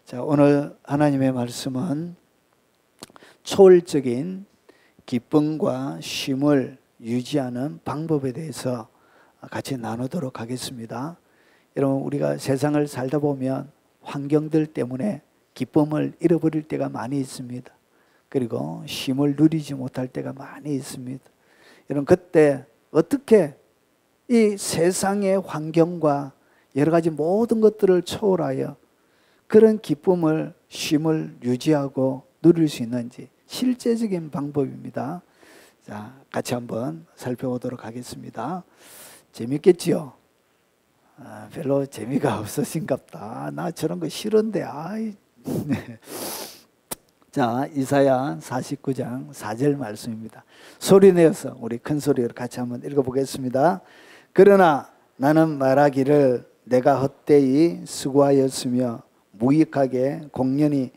자, 오늘 하나님의 말씀은 초월적인 기쁨과 쉼을 유지하는 방법에 대해서 같이 나누도록 하겠습니다. 여러분, 우리가 세상을 살다 보면 환경들 때문에 기쁨을 잃어버릴 때가 많이 있습니다. 그리고 쉼을 누리지 못할 때가 많이 있습니다. 여러분, 그때 어떻게 이 세상의 환경과 여러 가지 모든 것들을 초월하여 그런 기쁨을, 쉼을 유지하고 누릴 수 있는지 실제적인 방법입니다. 자, 같이 한번 살펴보도록 하겠습니다. 재밌겠지요? 별로 재미가 없으신갑다. 나 저런 거 싫은데. 네. 자, 이사야 49장 4절 말씀입니다. 소리 내어서 우리 큰 소리로 같이 한번 읽어보겠습니다. 그러나 나는 말하기를 내가 헛되이 수고하였으며 무익하게 공연히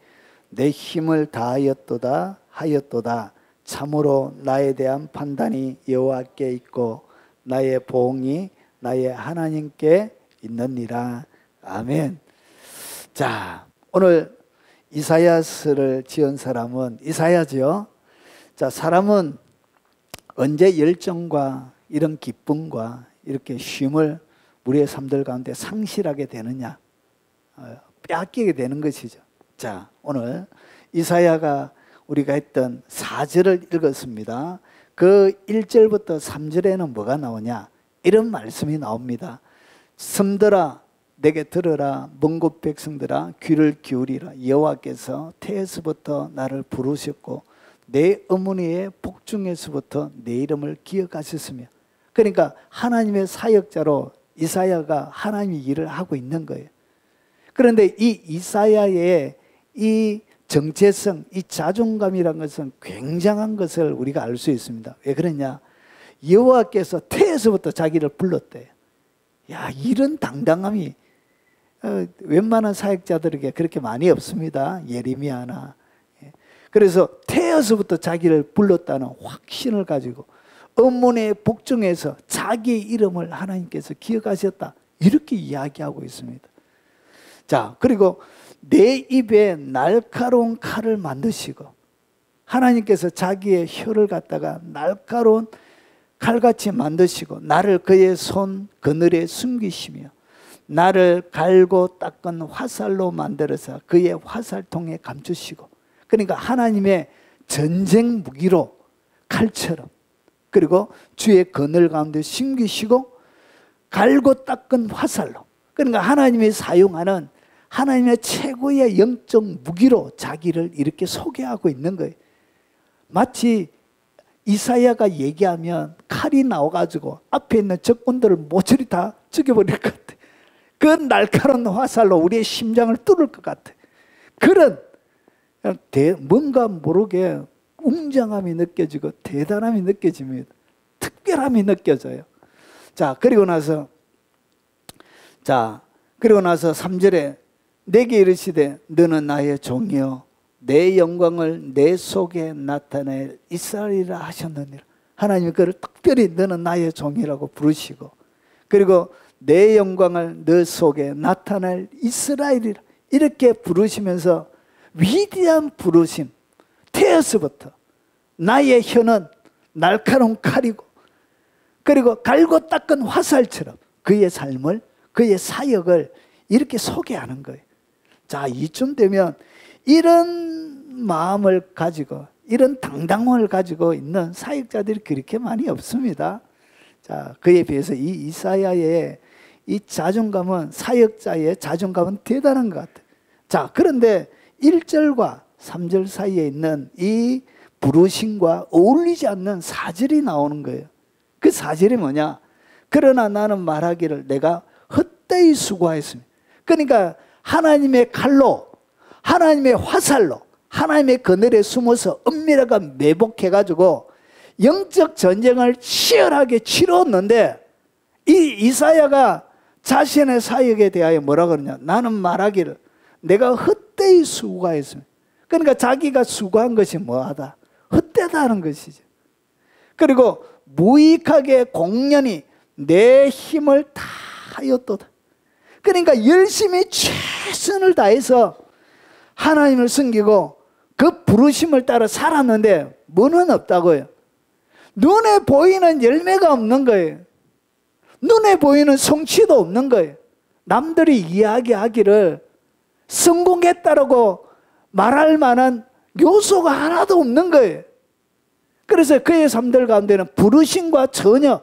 내 힘을 다하였도다 하였도다. 참으로 나에 대한 판단이 여호와께 있고 나의 보응이 나의 하나님께 있느니라. 아멘. 자, 오늘 이사야서를 지은 사람은 이사야죠. 자, 사람은 언제 열정과 이런 기쁨과 이렇게 쉼을 우리의 삶들 가운데 상실하게 되느냐, 빼앗기게 되는 것이죠. 자, 오늘 이사야가 우리가 했던 4절을 읽었습니다. 그 1절부터 3절에는 뭐가 나오냐? 이런 말씀이 나옵니다. 섬들아 내게 들으라, 먼 곳 백성들아 귀를 기울이라. 여호와께서 태에서부터 나를 부르셨고 내 어머니의 복중에서부터 내 이름을 기억하셨으며. 그러니까 하나님의 사역자로 이사야가 하나님의 일을 하고 있는 거예요. 그런데 이 이사야의 이 정체성, 이 자존감이라는 것은 굉장한 것을 우리가 알 수 있습니다. 왜 그러냐? 여호와께서 태에서부터 자기를 불렀대요. 야, 이런 당당함이 웬만한 사역자들에게 그렇게 많이 없습니다. 예레미야나. 그래서 태에서부터 자기를 불렀다는 확신을 가지고 어머니의 복중에서 자기 이름을 하나님께서 기억하셨다, 이렇게 이야기하고 있습니다. 자, 그리고 내 입에 날카로운 칼을 만드시고, 하나님께서 자기의 혀를 갖다가 날카로운 칼같이 만드시고 나를 그의 손 그늘에 숨기시며 나를 갈고 닦은 화살로 만들어서 그의 화살통에 감추시고. 그러니까 하나님의 전쟁 무기로 칼처럼, 그리고 주의 그늘 가운데 숨기시고 갈고 닦은 화살로, 그러니까 하나님이 사용하는 하나님의 최고의 영적 무기로 자기를 이렇게 소개하고 있는 거예요. 마치 이사야가 얘기하면 칼이 나와가지고 앞에 있는 적군들을 모조리 다 죽여버릴 것 같아. 그 날카로운 화살로 우리의 심장을 뚫을 것 같아. 그런 뭔가 모르게 웅장함이 느껴지고 대단함이 느껴집니다. 특별함이 느껴져요. 자, 그리고 나서 3절에 내게 이르시되 너는 나의 종이요 내 영광을 내 속에 나타낼 이스라엘이라 하셨느니라. 하나님이 그를 특별히 너는 나의 종이라고 부르시고, 그리고 내 영광을 너 속에 나타낼 이스라엘이라 이렇게 부르시면서 위대한 부르심, 태어서부터 나의 혀는 날카로운 칼이고 그리고 갈고 닦은 화살처럼 그의 삶을, 그의 사역을 이렇게 소개하는 거예요. 자, 이쯤 되면 이런 마음을 가지고, 이런 당당함을 가지고 있는 사역자들이 그렇게 많이 없습니다. 자, 그에 비해서 이 이사야의 이 자존감은, 사역자의 자존감은 대단한 것 같아요. 자, 그런데 1절과 3절 사이에 있는 이 부르심과 어울리지 않는 4절이 나오는 거예요. 그 4절이 뭐냐? 그러나 나는 말하기를 내가 헛되이 수고하였으며. 그러니까 하나님의 칼로, 하나님의 화살로, 하나님의 그늘에 숨어서 은밀하게 매복해가지고 영적 전쟁을 치열하게 치렀는데, 이 이사야가 자신의 사역에 대하여 뭐라 그러냐? 나는 말하기를 내가 헛되이 수고하였으며. 그러니까 자기가 수고한 것이 뭐하다? 헛되다는 것이죠. 그리고 무익하게 공연히 내 힘을 다하였도다. 그러니까 열심히 최선을 다해서 하나님을 섬기고 그 부르심을 따라 살았는데 뭐는 없다고요? 눈에 보이는 열매가 없는 거예요. 눈에 보이는 성취도 없는 거예요. 남들이 이야기하기를 성공했다라고 말할 만한 요소가 하나도 없는 거예요. 그래서 그의 삶들 가운데는 부르심과 전혀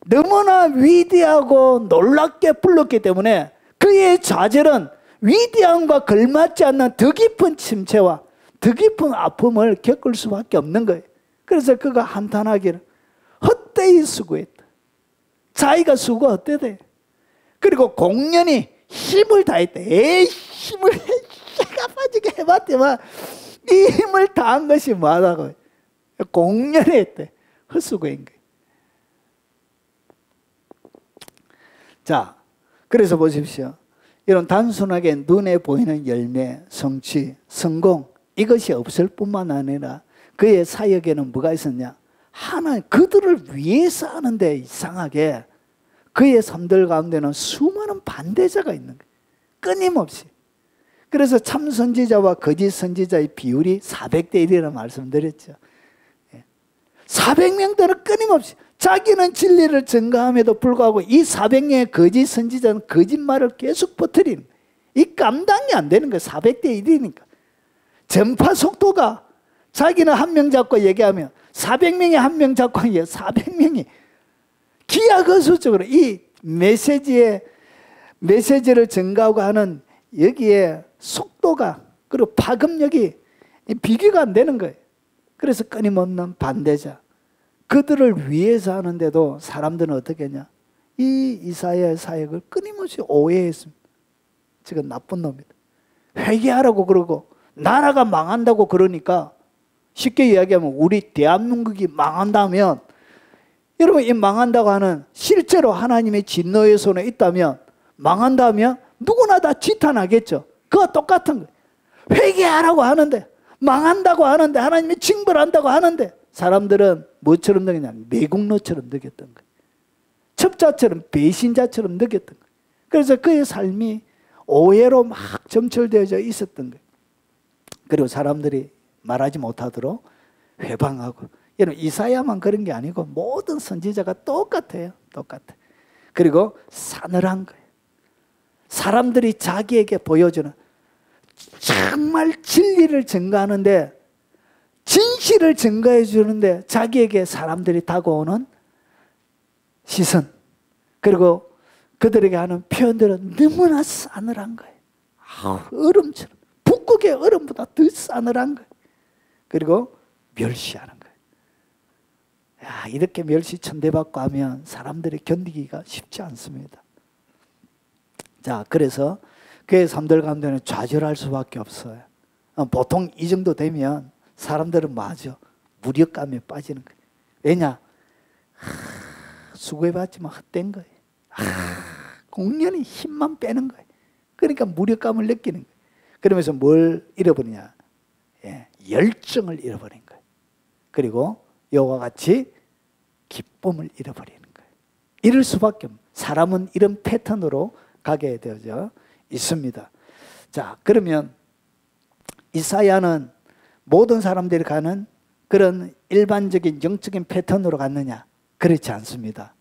너무나 위대하고 놀랍게 불렀기 때문에 그의 좌절은 위대함과 걸맞지 않는 더 깊은 침체와 더 깊은 아픔을 겪을 수밖에 없는 거예요. 그래서 그가 한탄하기를 헛되이 수고했다. 자기가 수고 헛되대. 그리고 공연히 힘을 다했다. 힘을 쇠가 빠지게 해봤더만 이 힘을 다한 것이 뭐하다고. 공연히 했대. 헛수고인 거예요. 자, 그래서 보십시오. 이런 단순하게 눈에 보이는 열매, 성취, 성공 이것이 없을 뿐만 아니라 그의 사역에는 뭐가 있었냐? 하나님 그들을 위해서 하는데 이상하게 그의 삶들 가운데는 수많은 반대자가 있는 거예요. 끊임없이. 그래서 참 선지자와 거짓 선지자의 비율이 400대 1이라고 말씀드렸죠. 400명들은 끊임없이 자기는 진리를 증거함에도 불구하고 이 400명의 거짓 선지자는 거짓말을 계속 퍼뜨리는 거예요. 이 감당이 안 되는 거예요. 400대 1이니까. 전파 속도가 자기는 한 명 잡고 얘기하면 400명이 한 명 잡고 얘기해요. 400명이 기하급수적으로 이 메시지를 증가하고 하는 여기에 속도가 그리고 파급력이 비교가 안 되는 거예요. 그래서 끊임없는 반대자. 그들을 위해서 하는데도 사람들은 어떻게 했냐? 이 이사야의 사역을 끊임없이 오해했습니다. 지금 나쁜 놈이다. 회개하라고 그러고 나라가 망한다고 그러니까 쉽게 이야기하면 우리 대한민국이 망한다면 여러분 이 망한다고 하는 실제로 하나님의 진노의 손에 있다면 망한다면 누구나 다 지탄하겠죠. 그거 똑같은 거예요. 회개하라고 하는데 망한다고 하는데 하나님이 징벌한다고 하는데 사람들은 뭐처럼 느꼈냐? 매국노처럼 느꼈던 거예요. 첩자처럼 배신자처럼 느꼈던 거예요. 그래서 그의 삶이 오해로 막 점철되어져 있었던 거예요. 그리고 사람들이 말하지 못하도록 회방하고. 여러분 이사야만 그런 게 아니고 모든 선지자가 똑같아요. 똑같아. 그리고 싸늘한 거예요. 사람들이 자기에게 보여주는 정말 진리를 증거하는데 진실을 증거해 주는데 자기에게 사람들이 다가오는 시선 그리고 그들에게 하는 표현들은 너무나 싸늘한 거예요. 얼음처럼 북극의 얼음보다 더 싸늘한 거예요. 그리고 멸시하는 거예요. 야, 이렇게 멸시 천대받고 하면 사람들이 견디기가 쉽지 않습니다. 자, 그래서 그의 삶들 가운데는 좌절할 수밖에 없어요. 보통 이 정도 되면 사람들은 뭐하죠? 무력감에 빠지는 거예요. 왜냐? 수고해봤지만 헛된 거예요. 공연히 힘만 빼는 거예요. 그러니까 무력감을 느끼는 거예요. 그러면서 뭘 잃어버리냐? 열정을 잃어버린 거예요. 그리고 이와 같이 기쁨을 잃어버리는 거예요. 이럴 수밖에 없는. 사람은 이런 패턴으로 가게 되어져 있습니다. 자, 그러면 이사야는 모든 사람들이 가는 그런 일반적인 영적인 패턴으로 갔느냐? 그렇지 않습니다.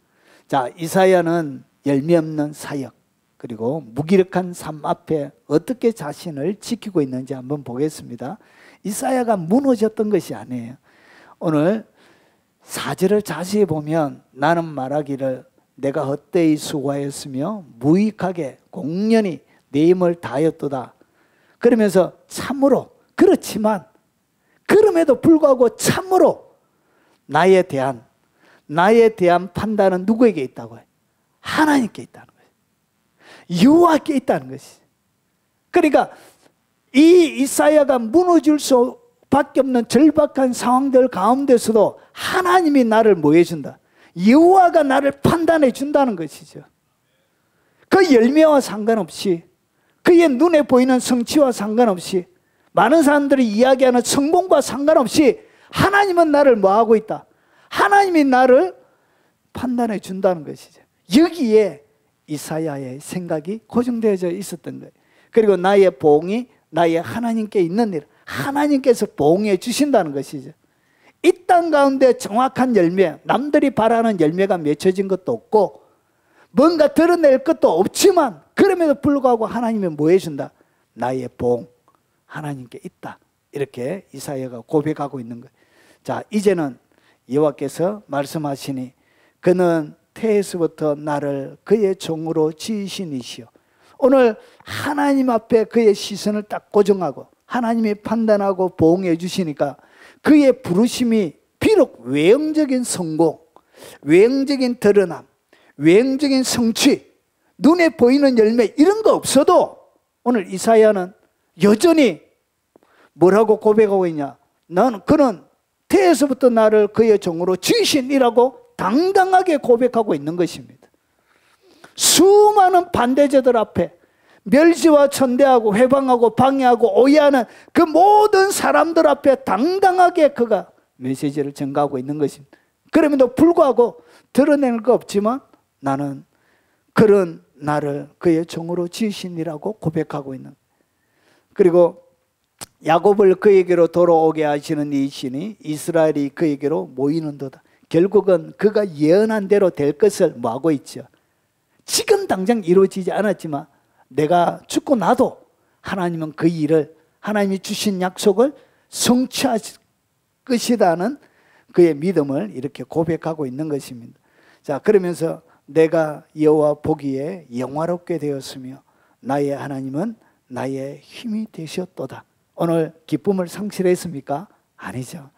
자, 이사야는 열매 없는 사역 그리고 무기력한 삶 앞에 어떻게 자신을 지키고 있는지 한번 보겠습니다. 이사야가 무너졌던 것이 아니에요. 오늘 4절을 자세히 보면 나는 말하기를 내가 헛되이 수고하였으며 무익하게 공연히 내 힘을 다하였도다. 그러면서 참으로 그렇지만 그럼에도 불구하고 참으로 나에 대한 판단은 누구에게 있다고 해요? 하나님께 있다는 거예요. 여호와께 있다는 것이. 그러니까 이 이사야가 무너질 수밖에 없는 절박한 상황들 가운데서도 하나님이 나를 뭐 해준다? 여호와가 나를 판단해 준다는 것이죠. 그 열매와 상관없이 그의 눈에 보이는 성취와 상관없이 많은 사람들이 이야기하는 성공과 상관없이 하나님은 나를 뭐하고 있다? 하나님이 나를 판단해 준다는 것이죠. 여기에 이사야의 생각이 고정되어져 있었던 거예요. 그리고 나의 보응이 나의 하나님께 있는 일, 하나님께서 보응해 주신다는 것이죠. 이 땅 가운데 정확한 열매, 남들이 바라는 열매가 맺혀진 것도 없고 뭔가 드러낼 것도 없지만 그럼에도 불구하고 하나님이 뭐 해준다? 나의 보응, 하나님께 있다. 이렇게 이사야가 고백하고 있는 거예요. 자, 이제는 여호와께서 말씀하시니 그는 태에서부터 나를 그의 종으로 지으신 이시요. 오늘 하나님 앞에 그의 시선을 딱 고정하고 하나님이 판단하고 보응해 주시니까 그의 부르심이 비록 외형적인 성공, 외형적인 드러남, 외형적인 성취, 눈에 보이는 열매 이런 거 없어도 오늘 이사야는 여전히 뭐라고 고백하고 있냐? 그는 태에서부터 나를 그의 종으로 지으신이라고 당당하게 고백하고 있는 것입니다. 수많은 반대자들 앞에 멸시와 천대하고 회방하고 방해하고 오해하는 그 모든 사람들 앞에 당당하게 그가 메시지를 전가하고 있는 것입니다. 그럼에도 불구하고 드러내는 거 없지만 나는 그런 나를 그의 종으로 지으시니라고 고백하고 있는. 그리고 야곱을 그에게로 돌아오게 하시는 이 신이 이스라엘이 그에게로 모이는도다. 결국은 그가 예언한 대로 될 것을 뭐하고 있죠? 지금 당장 이루어지지 않았지만 내가 죽고 나도 하나님은 그 일을, 하나님이 주신 약속을 성취할 것이라는 그의 믿음을 이렇게 고백하고 있는 것입니다. 자, 그러면서 내가 여호와 보기에 영화롭게 되었으며 나의 하나님은 나의 힘이 되셨도다. 오늘 기쁨을 상실했습니까? 아니죠.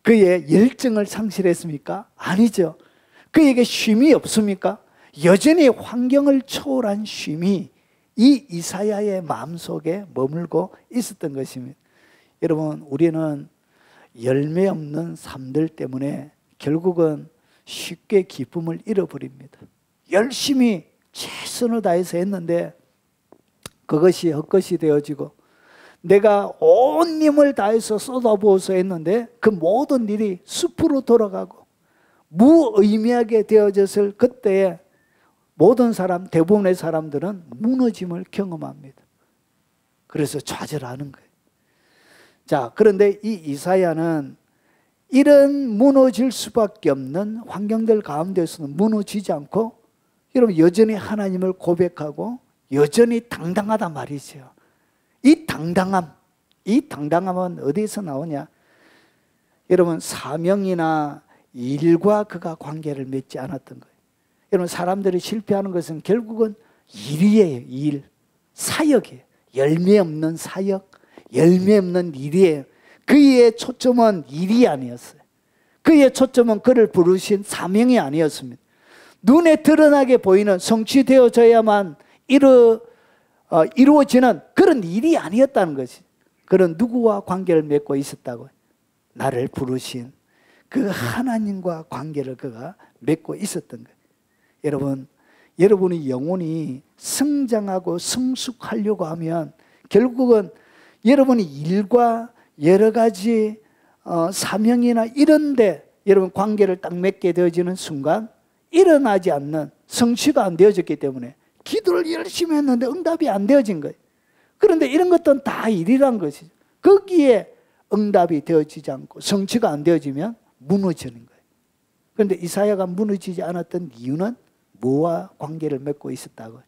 그의 열정을 상실했습니까? 아니죠. 그에게 쉼이 없습니까? 여전히 환경을 초월한 쉼이 이 이사야의 마음속에 머물고 있었던 것입니다. 여러분, 우리는 열매 없는 삶들 때문에 결국은 쉽게 기쁨을 잃어버립니다. 열심히 최선을 다해서 했는데 그것이 헛것이 되어지고 내가 온 힘을 다해서 쏟아부어서 했는데 그 모든 일이 숲으로 돌아가고 무의미하게 되어졌을 그때에 모든 사람, 대부분의 사람들은 무너짐을 경험합니다. 그래서 좌절하는 거예요. 자, 그런데 이 이사야는 이런 무너질 수밖에 없는 환경들 가운데서는 무너지지 않고 여러분 여전히 하나님을 고백하고 여전히 당당하단 말이죠. 이 당당함은 어디서 나오냐? 여러분, 사명이나 일과 그가 관계를 맺지 않았던 거예요. 여러분, 사람들이 실패하는 것은 결국은 일이에요. 일, 사역이에요. 열매 없는 사역, 열매 없는 일이에요. 그의 초점은 일이 아니었어요. 그의 초점은 그를 부르신 사명이 아니었습니다. 눈에 드러나게 보이는 성취되어져야만 이루어지는 그런 일이 아니었다는 것이. 그런 누구와 관계를 맺고 있었다고요? 나를 부르신 그 하나님과 관계를 그가 맺고 있었던 거예요. 여러분, 여러분의 영혼이 성장하고 성숙하려고 하면 결국은 여러분의 일과 여러 가지 사명이나 이런데 여러분 관계를 딱 맺게 되어지는 순간 일어나지 않는 성취가 안 되어졌기 때문에 기도를 열심히 했는데 응답이 안 되어진 거예요. 그런데 이런 것들은 다 일이란 것이죠. 거기에 응답이 되어지지 않고 성취가 안 되어지면 무너지는 거예요. 그런데 이사야가 무너지지 않았던 이유는 뭐와 관계를 맺고 있었다고?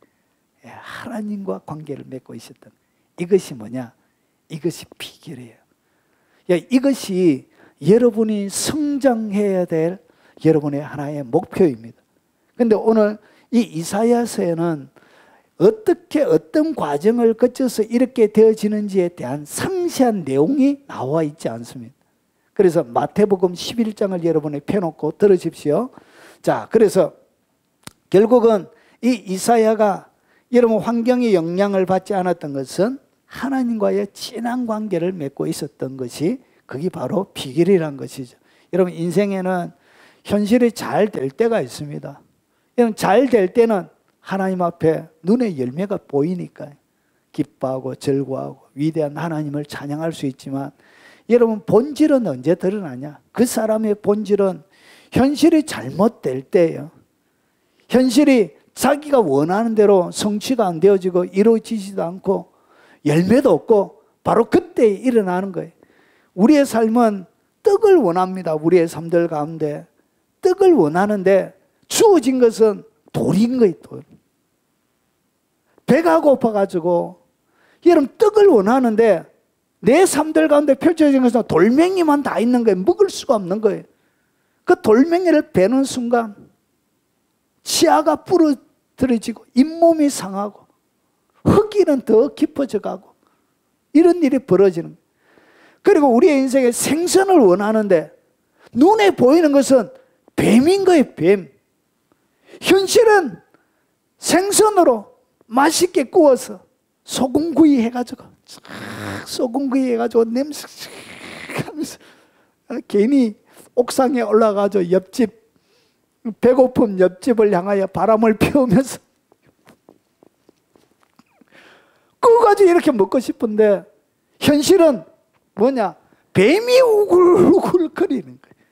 하나님과 관계를 맺고 있었던. 이것이 뭐냐? 이것이 비결이에요. 이것이 여러분이 성장해야 될 여러분의 하나의 목표입니다. 그런데 오늘 이 이사야서에는 어떻게 어떤 과정을 거쳐서 이렇게 되어지는지에 대한 상세한 내용이 나와 있지 않습니다. 그래서 마태복음 11장을 여러분이 펴놓고 들으십시오. 자, 그래서 결국은 이 이사야가 여러분 환경의 영향을 받지 않았던 것은 하나님과의 진한 관계를 맺고 있었던 것이 그게 바로 비결이란 것이죠. 여러분 인생에는 현실이 잘 될 때가 있습니다. 여러분 잘 될 때는 하나님 앞에 눈에 열매가 보이니까 기뻐하고 즐거워하고 위대한 하나님을 찬양할 수 있지만 여러분 본질은 언제 드러나냐? 그 사람의 본질은 현실이 잘못될 때예요. 현실이 자기가 원하는 대로 성취가 안 되어지고 이루어지지도 않고 열매도 없고 바로 그때 일어나는 거예요. 우리의 삶은 떡을 원합니다. 우리의 삶들 가운데 떡을 원하는데 주어진 것은 돌인 거예요. 돌. 배가 고파가지고 여러분 떡을 원하는데 내 삶들 가운데 펼쳐진 것은 돌멩이만 다 있는 거예요. 먹을 수가 없는 거예요. 그 돌멩이를 베는 순간 치아가 부러뜨려지고 잇몸이 상하고 흙기는 더 깊어져 가고 이런 일이 벌어지는 거예요. 그리고 우리의 인생에 생선을 원하는데 눈에 보이는 것은 뱀인 거예요. 뱀. 현실은 생선으로 맛있게 구워서 소금구이 해가지고 소금구이 해가지고 냄새 하면서 괜히 옥상에 올라가서 옆집 배고픔 옆집을 향하여 바람을 피우면서 그거 가지고 이렇게 먹고 싶은데 현실은 뭐냐? 뱀이 우글우글 거리는 거예요.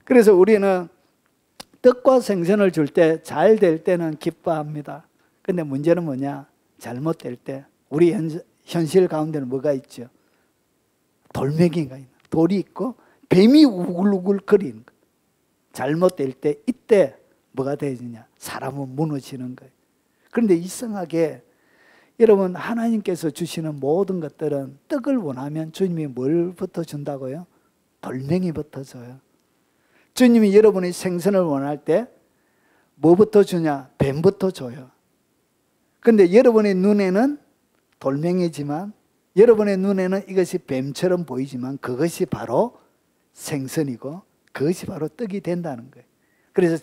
그래서 우리는 떡과 생선을 줄 때 잘 될 때는 기뻐합니다. 근데 문제는 뭐냐? 잘못될 때 우리 현실 가운데는 뭐가 있죠? 돌멩이가 있는, 돌이 있고 뱀이 우글우글 거리는 거예요. 잘못될 때 이때 뭐가 되느냐? 사람은 무너지는 거예요. 그런데 이상하게 여러분 하나님께서 주시는 모든 것들은 떡을 원하면 주님이 뭘부터 준다고요? 돌멩이부터 줘요. 주님이 여러분이 생선을 원할 때 뭐부터 주냐? 뱀부터 줘요. 그런데 여러분의 눈에는 돌멩이지만 여러분의 눈에는 이것이 뱀처럼 보이지만 그것이 바로 생선이고 그것이 바로 떡이 된다는 거예요. 그래서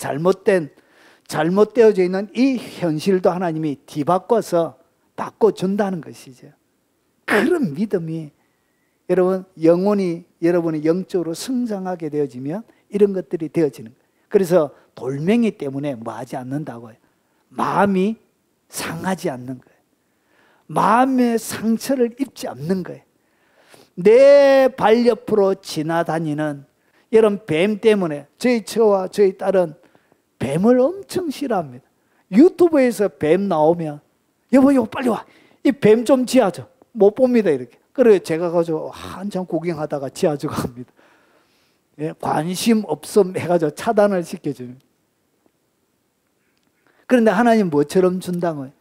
잘못되어져 있는 이 현실도 하나님이 뒤바꿔서 바꿔준다는 것이죠. 그런 믿음이 여러분 영혼이 여러분이 영적으로 성장하게 되어지면 이런 것들이 되어지는 거예요. 그래서 돌멩이 때문에 뭐 하지 않는다고요. 마음이 상하지 않는 거예요. 마음의 상처를 입지 않는 거예요. 내 발 옆으로 지나다니는 이런 뱀 때문에 저와 저희 딸은 뱀을 엄청 싫어합니다. 유튜브에서 뱀 나오면 여보 빨리 와. 이 뱀 좀 지하죠. 못 봅니다 이렇게. 그래서 제가 가지고 한참 구경하다가 지하주고 합니다. 예, 관심 없음 해가지고 차단을 시켜줍니다. 그런데 하나님 뭐처럼 준다고요?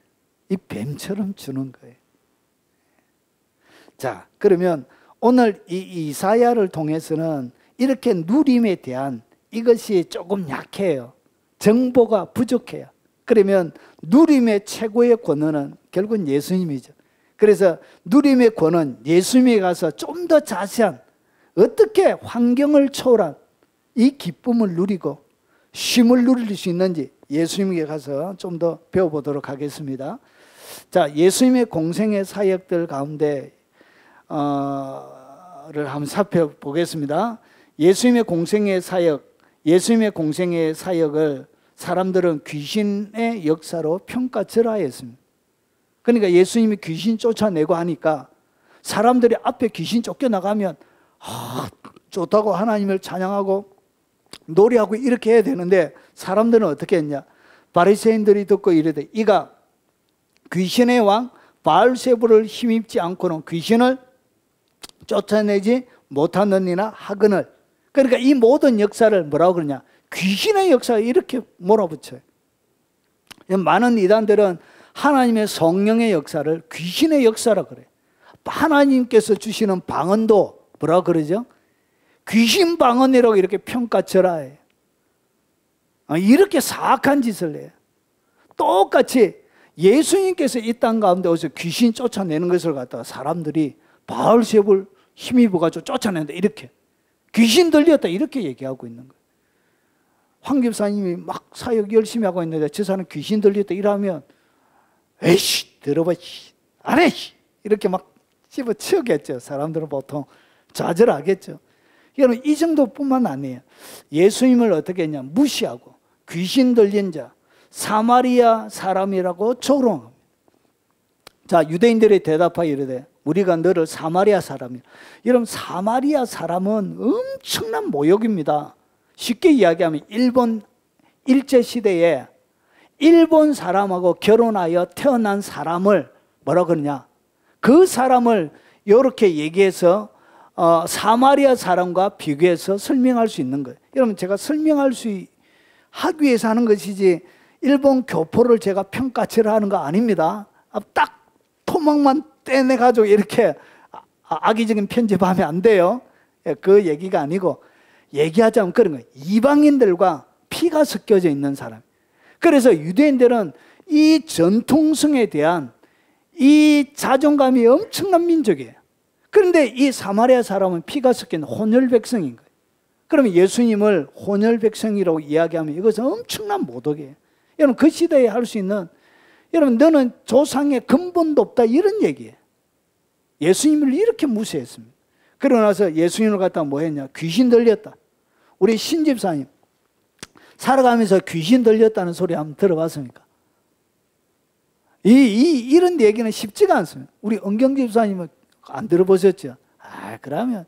이 뱀처럼 주는 거예요. 자, 그러면 오늘 이 이사야를 통해서는 이렇게 누림에 대한 이것이 조금 약해요. 정보가 부족해요. 그러면 누림의 최고의 권위는 결국은 예수님이죠. 그래서 누림의 권위는 예수님에 가서 좀 더 자세한 어떻게 환경을 초월한 이 기쁨을 누리고 쉼을 누릴 수 있는지 예수님에게 가서 좀 더 배워보도록 하겠습니다. 자, 예수님의 공생의 사역들 가운데 를 한번 살펴보겠습니다. 예수님의 공생의 사역을 사람들은 귀신의 역사로 평가절하했습니다. 그러니까 예수님이 귀신 쫓아내고 하니까 사람들이 앞에 귀신 쫓겨나가면 좋다고 하나님을 찬양하고 노래하고 이렇게 해야 되는데 사람들은 어떻게 했냐? 바리새인들이 듣고 이르되 이가 귀신의 왕 바알세불을 힘입지 않고는 귀신을 쫓아내지 못하느니나 하거늘. 그러니까 이 모든 역사를 뭐라고 그러냐? 귀신의 역사를 이렇게 몰아붙여요. 많은 이단들은 하나님의 성령의 역사를 귀신의 역사라고 그래요. 하나님께서 주시는 방언도 뭐라고 그러죠? 귀신 방언이라고 이렇게 평가절하해요. 이렇게 사악한 짓을 해요. 똑같이 예수님께서 이 땅 가운데 오셔서 귀신 쫓아내는 것을 갖다가 사람들이 바알세불 힘입어가지고 쫓아낸다 이렇게 귀신 들렸다 이렇게 얘기하고 있는 거예요. 황 집사님이 막 사역 열심히 하고 있는데 저 사람 귀신 들렸다 이러면 에이씨 들어봐 안 해 이렇게 막 집어치우겠죠. 사람들은 보통 좌절하겠죠. 여러분 이 정도뿐만 아니에요. 예수님을 어떻게 했냐 무시하고 귀신 들린 자 사마리아 사람이라고 조롱합니다. 자, 유대인들이 대답하여 이르되 우리가 너를 사마리아 사람이야. 여러분 사마리아 사람은 엄청난 모욕입니다. 쉽게 이야기하면 일본 일제시대에 일본 사람하고 결혼하여 태어난 사람을 뭐라 그러냐? 그 사람을 이렇게 얘기해서 사마리아 사람과 비교해서 설명할 수 있는 거예요. 여러분, 제가 하기 위해서 하는 것이지 일본 교포를 제가 평가치를 거 아닙니다. 딱 토막만 떼내가지고 이렇게 악의적인 편집하면 안 돼요. 그 얘기가 아니고, 얘기하자면 그런 거예요. 이방인들과 피가 섞여져 있는 사람. 그래서 유대인들은 이 전통성에 대한 이 자존감이 엄청난 민족이에요. 그런데 이 사마리아 사람은 피가 섞인 혼혈 백성인 거예요. 그러면 예수님을 혼혈 백성이라고 이야기하면 이것은 엄청난 모독이에요. 여러분, 그 시대에 할 수 있는, 여러분, 너는 조상의 근본도 없다, 이런 얘기예요. 예수님을 이렇게 무시했습니다. 그러고 나서 예수님을 갖다가 뭐 했냐? 귀신 들렸다. 우리 신집사님 살아가면서 귀신 들렸다는 소리 한번 들어봤습니까? 이런 얘기는 쉽지가 않습니다. 우리 은경집사님은 안 들어보셨죠? 그러면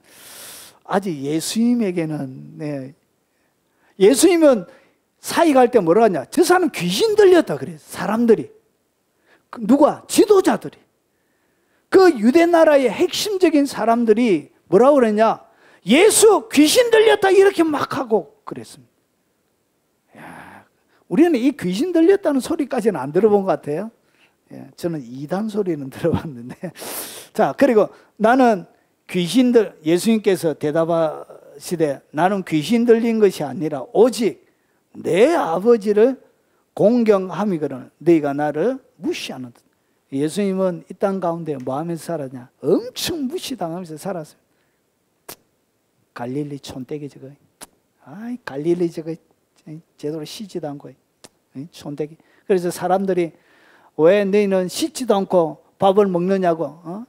아직 예수님에게는, 네. 예수님은 사이 갈 때 뭐라 하냐? 저 사람 귀신 들렸다 그래요. 사람들이. 누가? 지도자들이. 그 유대 나라의 핵심적인 사람들이 뭐라고 그랬냐? 예수 귀신 들렸다 이렇게 막 하고 그랬습니다. 우리는 이 귀신 들렸다는 소리까지는 안 들어본 것 같아요. 저는 이단 소리는 들어봤는데. 자, 그리고 나는 예수님께서 대답하시되, 나는 귀신 들린 것이 아니라 오직 내 아버지를 공경함이거든 너희가 나를 무시하는 듯. 예수님은 이 땅 가운데 뭐 하면서 살았냐? 엄청 무시당하면서 살았어요. 갈릴리 촌떼기 저거. 갈릴리 저거 제대로 씻지도 않고 촌떼기. 그래서 사람들이 왜 너희는 씻지도 않고 밥을 먹느냐고,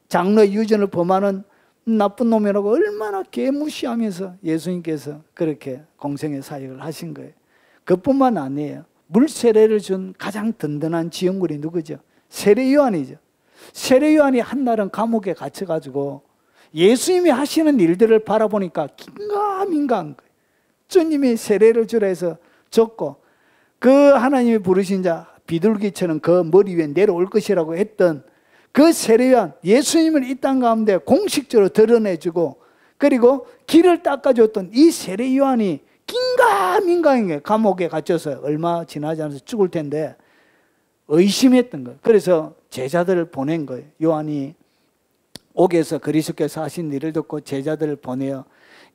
장로 유전을 범하는 나쁜 놈이라고 얼마나 개무시하면서 예수님께서 그렇게 공생의 사역을 하신 거예요. 그뿐만 아니에요. 물 세례를 준 가장 든든한 지형물이 누구죠? 세례 요한이죠. 세례 요한이 한날은 감옥에 갇혀가지고 예수님이 하시는 일들을 바라보니까 긴가민가한 거예요. 주님이 세례를 주라 해서 줬고, 그 하나님이 부르신 자 비둘기처럼 그 머리 위에 내려올 것이라고 했던 그 세례 요한, 예수님을 이 땅 가운데 공식적으로 드러내주고, 그리고 길을 닦아줬던 이 세례 요한이 긴가민가하게 감옥에 갇혀서 얼마 지나지 않아서 죽을 텐데 의심했던 거예요. 그래서 제자들을 보낸 거예요. 요한이 옥에서 그리스도께서 하신 일을 듣고 제자들을 보내어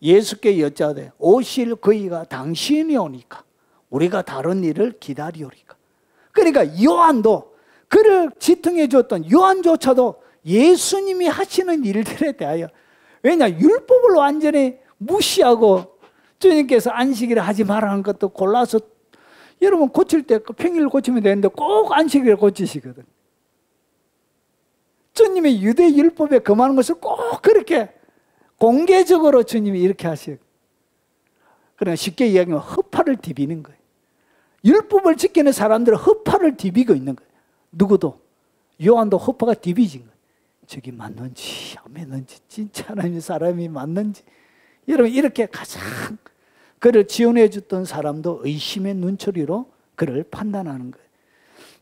예수께 여짜되 오실 그이가 당신이 오니까 우리가 다른 일을 기다리오리까. 그러니까 요한도, 그를 지탱해 줬던 요한조차도 예수님이 하시는 일들에 대하여, 왜냐, 율법을 완전히 무시하고 주님께서 안식일을 하지 말라는 것도 골라서, 여러분 고칠 때 평일을 고치면 되는데 꼭 안식일을 고치시거든. 주님이 유대 율법에 금하는 것을 꼭 그렇게 공개적으로 주님이 이렇게 하셔요. 그러니까 쉽게 이야기하면 허파를 디비는 거예요. 율법을 지키는 사람들은 허파를 디비고 있는 거예요. 누구도. 요한도 허파가 디비진 거예요. 저기 맞는지 안 맞는지, 진짜 하나님의 사람이 맞는지. 여러분, 이렇게 가장 그를 지원해 줬던 사람도 의심의 눈초리로 그를 판단하는 거예요.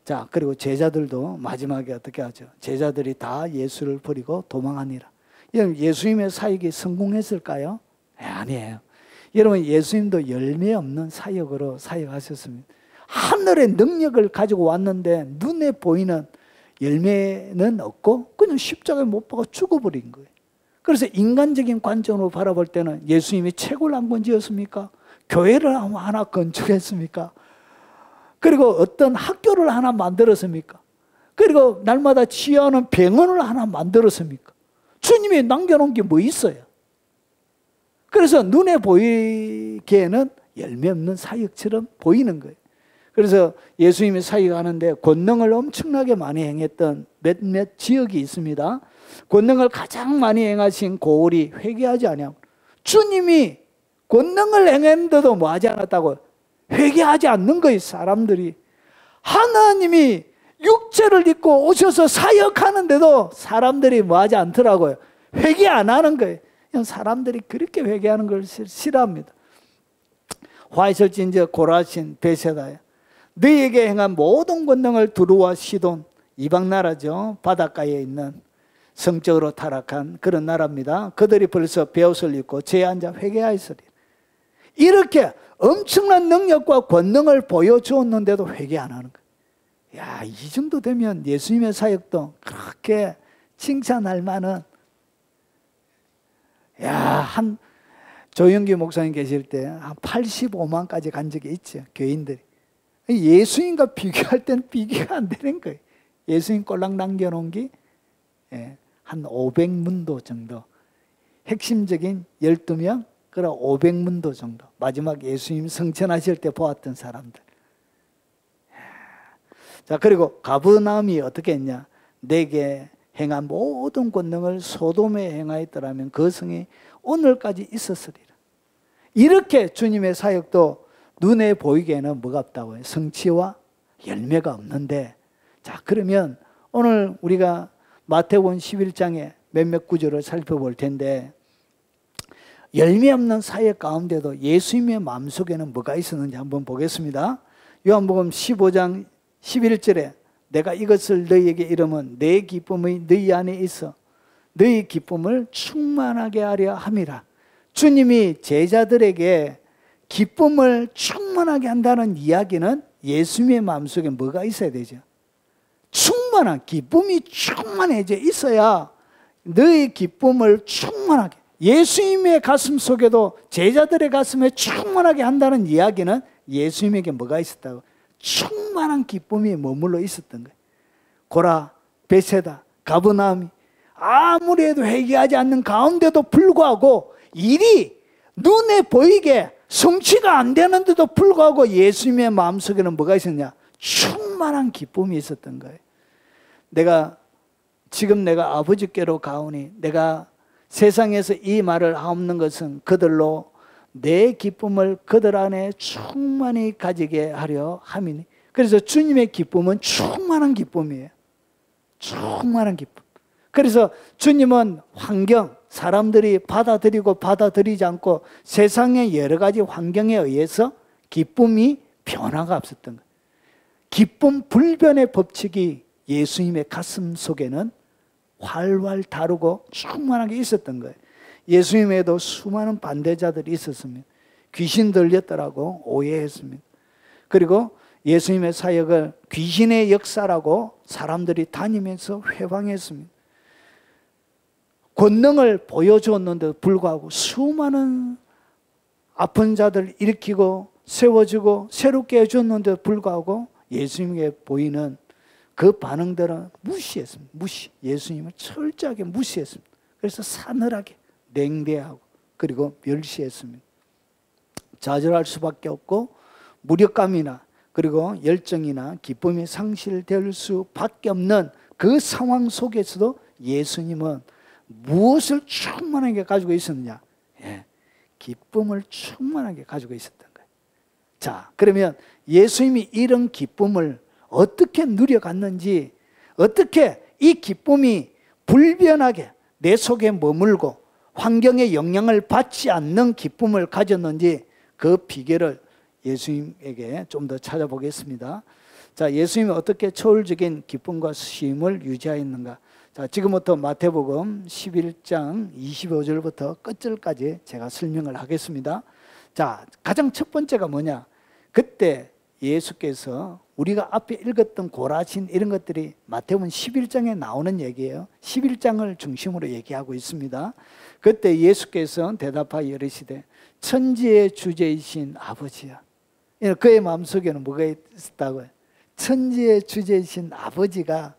자, 그리고 제자들도 마지막에 어떻게 하죠? 제자들이 다 예수를 버리고 도망하니라. 여러분, 예수님의 사역이 성공했을까요? 아니에요. 여러분, 예수님도 열매 없는 사역으로 사역하셨습니다. 하늘의 능력을 가지고 왔는데 눈에 보이는 열매는 없고 그냥 십자가에 못 박아 죽어버린 거예요. 그래서 인간적인 관점으로 바라볼 때는 예수님이 채굴을 한 번 지었습니까? 교회를 하나 건축했습니까? 그리고 어떤 학교를 하나 만들었습니까? 그리고 날마다 치유하는 병원을 하나 만들었습니까? 주님이 남겨놓은 게 뭐 있어요? 그래서 눈에 보이기에는 열매 없는 사역처럼 보이는 거예요. 그래서 예수님이 사역하는데 권능을 엄청나게 많이 행했던 몇몇 지역이 있습니다. 권능을 가장 많이 행하신 고을이 회개하지 아니하고, 주님이 권능을 행했는데도 뭐 하지 않았다고? 회개하지 않는 거예요. 사람들이. 하나님이 육체를 입고 오셔서 사역하는데도 사람들이 뭐 하지 않더라고요. 회개 안 하는 거예요. 사람들이 그렇게 회개하는 걸 싫어합니다. 화이설진저 고라신 베세다야, 너희에게 행한 모든 권능을 두루와 시돈 이방 나라죠. 바닷가에 있는 성적으로 타락한 그런 나라입니다. 그들이 벌써 베옷을 입고 죄에 앉아 회개하였으리. 이렇게 엄청난 능력과 권능을 보여주었는데도 회개 안 하는 거예요. 야, 이 정도 되면 예수님의 사역도 그렇게 칭찬할 만한, 한 조영기 목사님 계실 때 한 85만까지 간 적이 있죠. 교인들이. 예수님과 비교할 때는 비교가 안 되는 거예요. 예수님 꼴랑 남겨놓은 게 한 500문도 정도. 핵심적인 12명, 그럼 500문도 정도. 마지막 예수님 성천하실 때 보았던 사람들. 자, 그리고 가버나움이 어떻게 했냐. 내게 행한 모든 권능을 소돔에 행하였더라면 그 성이 오늘까지 있었으리라. 이렇게 주님의 사역도 눈에 보이기에는 뭐가 없다고요? 성취와 열매가 없는데, 자, 그러면 오늘 우리가 마태복음 11장에 몇몇 구절을 살펴볼 텐데, 열매 없는 사역 가운데도 예수님의 마음속에는 뭐가 있었는지 한번 보겠습니다. 요한복음 15장 11절에 내가 이것을 너희에게 이르면 내 기쁨이 너희 안에 있어 너희 기쁨을 충만하게 하려 함이라. 주님이 제자들에게 기쁨을 충만하게 한다는 이야기는 예수님의 마음속에 뭐가 있어야 되죠? 충만한 기쁨이 충만해져 있어야 너희 기쁨을 충만하게, 예수님의 가슴 속에도 제자들의 가슴에 충만하게 한다는 이야기는 예수님에게 뭐가 있었다고? 충만한 기쁨이 머물러 있었던 거예요. 고라, 베세다, 가버나움이 아무리 해도 회개하지 않는 가운데도 불구하고 일이 눈에 보이게 성취가 안 되는데도 불구하고 예수님의 마음속에는 뭐가 있었냐? 충만한 기쁨이 있었던 거예요. 지금 내가 아버지께로 가오니 내가 세상에서 이 말을 하옵는 것은 그들로 내 기쁨을 그들 안에 충만히 가지게 하려 함이니. 그래서 주님의 기쁨은 충만한 기쁨이에요. 충만한 기쁨. 그래서 주님은 환경, 사람들이 받아들이고 받아들이지 않고 세상의 여러 가지 환경에 의해서 기쁨이 변화가 없었던 거예요. 기쁨 불변의 법칙이 예수님의 가슴 속에는 활활 다루고 충만하게 있었던 거예요. 예수님에도 수많은 반대자들이 있었습니다. 귀신 들렸더라고 오해했습니다. 그리고 예수님의 사역을 귀신의 역사라고 사람들이 다니면서 회방했습니다. 권능을 보여주었는데도 불구하고 수많은 아픈 자들 일으키고 세워주고 새롭게 해줬는데도 불구하고 예수님에게 보이는 그 반응들은 무시했습니다. 예수님을 철저하게 무시했습니다. 그래서 사늘하게 냉대하고 그리고 멸시했습니다. 좌절할 수밖에 없고 무력감이나 그리고 열정이나 기쁨이 상실될 수밖에 없는 그 상황 속에서도 예수님은 무엇을 충만하게 가지고 있었느냐? 기쁨을 충만하게 가지고 있었던 거예요. 자, 그러면 예수님이 이런 기쁨을 어떻게 누려갔는지, 어떻게 이 기쁨이 불변하게 내 속에 머물고 환경의 영향을 받지 않는 기쁨을 가졌는지 그 비결을 예수님에게 좀 더 찾아보겠습니다. 자, 예수님이 어떻게 초월적인 기쁨과 쉼을 유지하였는가? 자, 지금부터 마태복음 11장 25절부터 끝절까지 제가 설명을 하겠습니다. 자, 가장 첫 번째가 뭐냐? 그때 예수께서 우리가 앞에 읽었던 고라신 이런 것들이 마태복음 11장에 나오는 얘기예요. 11장을 중심으로 얘기하고 있습니다. 그때 예수께서 대답하여 이르시되 천지의 주제이신 아버지야. 그의 마음속에는 뭐가 있었다고요? 천지의 주제이신 아버지가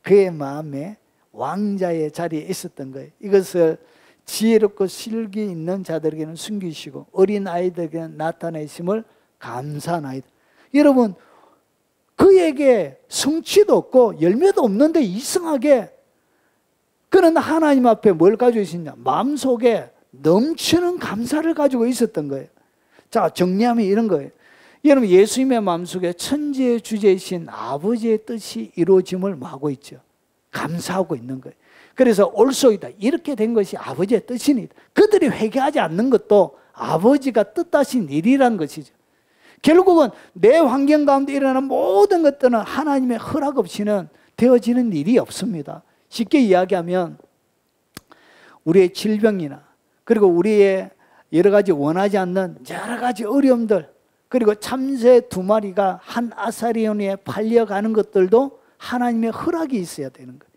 그의 마음에 왕자의 자리에 있었던 거예요. 이것을 지혜롭고 실기 있는 자들에게는 숨기시고 어린 아이들에게는 나타내심을 감사하나이다. 여러분, 그에게 성취도 없고 열매도 없는데 이상하게 그는 하나님 앞에 뭘 가지고 있었냐? 마음속에 넘치는 감사를 가지고 있었던 거예요. 자, 정리하면 이런 거예요. 여러분, 예수님의 마음속에 천지의 주제이신 아버지의 뜻이 이루어짐을 하고 있죠. 감사하고 있는 거예요. 그래서 올소이다. 이렇게 된 것이 아버지의 뜻이니다. 그들이 회개하지 않는 것도 아버지가 뜻하신 일이라는 것이죠. 결국은 내 환경 가운데 일어나는 모든 것들은 하나님의 허락 없이는 되어지는 일이 없습니다. 쉽게 이야기하면 우리의 질병이나 그리고 우리의 여러 가지 원하지 않는 여러 가지 어려움들, 그리고 참새 2마리가 한 아사리온에 팔려가는 것들도 하나님의 허락이 있어야 되는 거예요.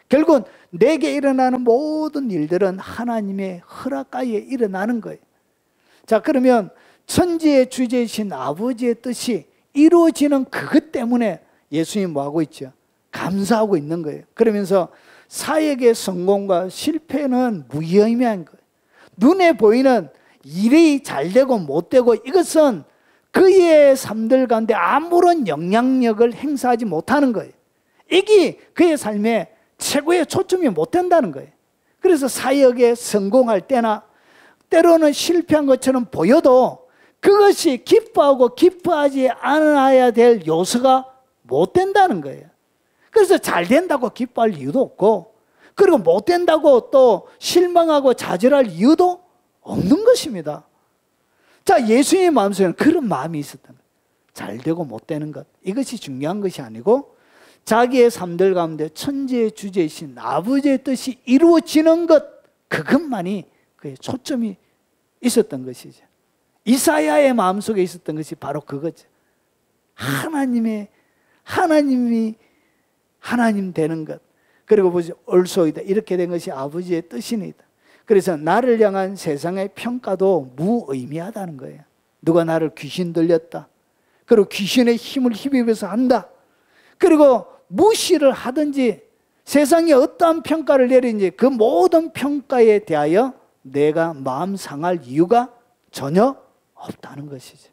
결국은 내게 일어나는 모든 일들은 하나님의 허락가에 일어나는 거예요. 자, 그러면 천지의 주제이신 아버지의 뜻이 이루어지는 그것 때문에 예수님이 뭐하고 있죠? 감사하고 있는 거예요. 그러면서 사역의 성공과 실패는 무의미한 거예요. 눈에 보이는 일이 잘 되고 못 되고 이것은 그의 삶들 가운데 아무런 영향력을 행사하지 못하는 거예요. 이게 그의 삶에 최고의 초점이 못 된다는 거예요. 그래서 사역에 성공할 때나 때로는 실패한 것처럼 보여도 그것이 기뻐하고 기뻐하지 않아야 될 요소가 못 된다는 거예요. 그래서 잘 된다고 기뻐할 이유도 없고, 그리고 못 된다고 또 실망하고 좌절할 이유도 없는 것입니다. 자, 예수님의 마음속에는 그런 마음이 있었던 거예요. 잘 되고 못 되는 것, 이것이 중요한 것이 아니고 자기의 삶들 가운데 천지의 주제이신 아버지의 뜻이 이루어지는 것, 그것만이 그의 초점이 있었던 것이죠. 이사야의 마음속에 있었던 것이 바로 그거죠. 하나님이 하나님 되는 것, 그리고 보세요, 올소이다, 이렇게 된 것이 아버지의 뜻이니다. 그래서 나를 향한 세상의 평가도 무의미하다는 거예요. 누가 나를 귀신 들렸다, 그리고 귀신의 힘을 힘입어서 한다, 그리고 무시를 하든지 세상에 어떠한 평가를 내리는지 그 모든 평가에 대하여 내가 마음 상할 이유가 전혀 없다는 것이죠.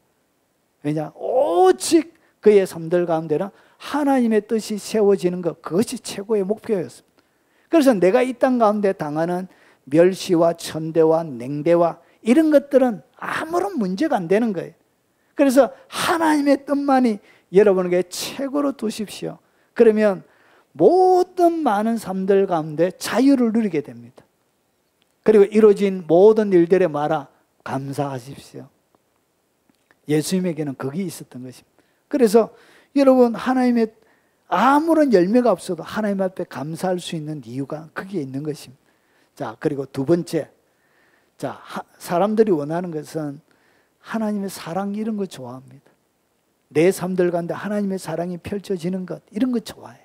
왜냐? 오직 그의 삶들 가운데는 하나님의 뜻이 세워지는 것, 그것이 최고의 목표였습니다. 그래서 내가 이 땅 가운데 당하는 멸시와 천대와 냉대와 이런 것들은 아무런 문제가 안 되는 거예요. 그래서 하나님의 뜻만이 여러분에게 최고로 두십시오. 그러면 모든 많은 삶들 가운데 자유를 누리게 됩니다. 그리고 이루어진 모든 일들에 말아 감사하십시오. 예수님에게는 그게 있었던 것입니다. 그래서 여러분, 하나님의 아무런 열매가 없어도 하나님 앞에 감사할 수 있는 이유가 그게 있는 것입니다. 자, 그리고 두 번째, 자, 사람들이 원하는 것은 하나님의 사랑, 이런 거 좋아합니다. 내 삶들 가운데 하나님의 사랑이 펼쳐지는 것, 이런 거 좋아해요.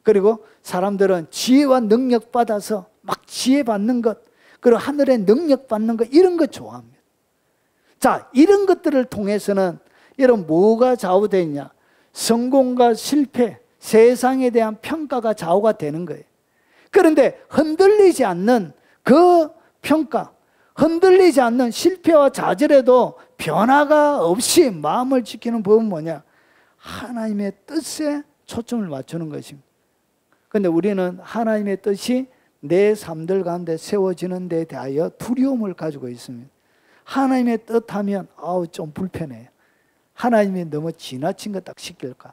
그리고 사람들은 지혜와 능력 받아서 막 지혜 받는 것, 그리고 하늘의 능력 받는 것, 이런 거 좋아합니다. 자, 이런 것들을 통해서는 여러분 뭐가 좌우되어 있냐? 성공과 실패, 세상에 대한 평가가 좌우가 되는 거예요. 그런데 흔들리지 않는 그 평가, 흔들리지 않는 실패와 좌절에도 변화가 없이 마음을 지키는 법은 뭐냐? 하나님의 뜻에 초점을 맞추는 것입니다. 그런데 우리는 하나님의 뜻이 내 삶들 가운데 세워지는 데 대하여 두려움을 가지고 있습니다. 하나님의 뜻하면 좀 불편해요. 하나님이 너무 지나친 거 딱 시킬까?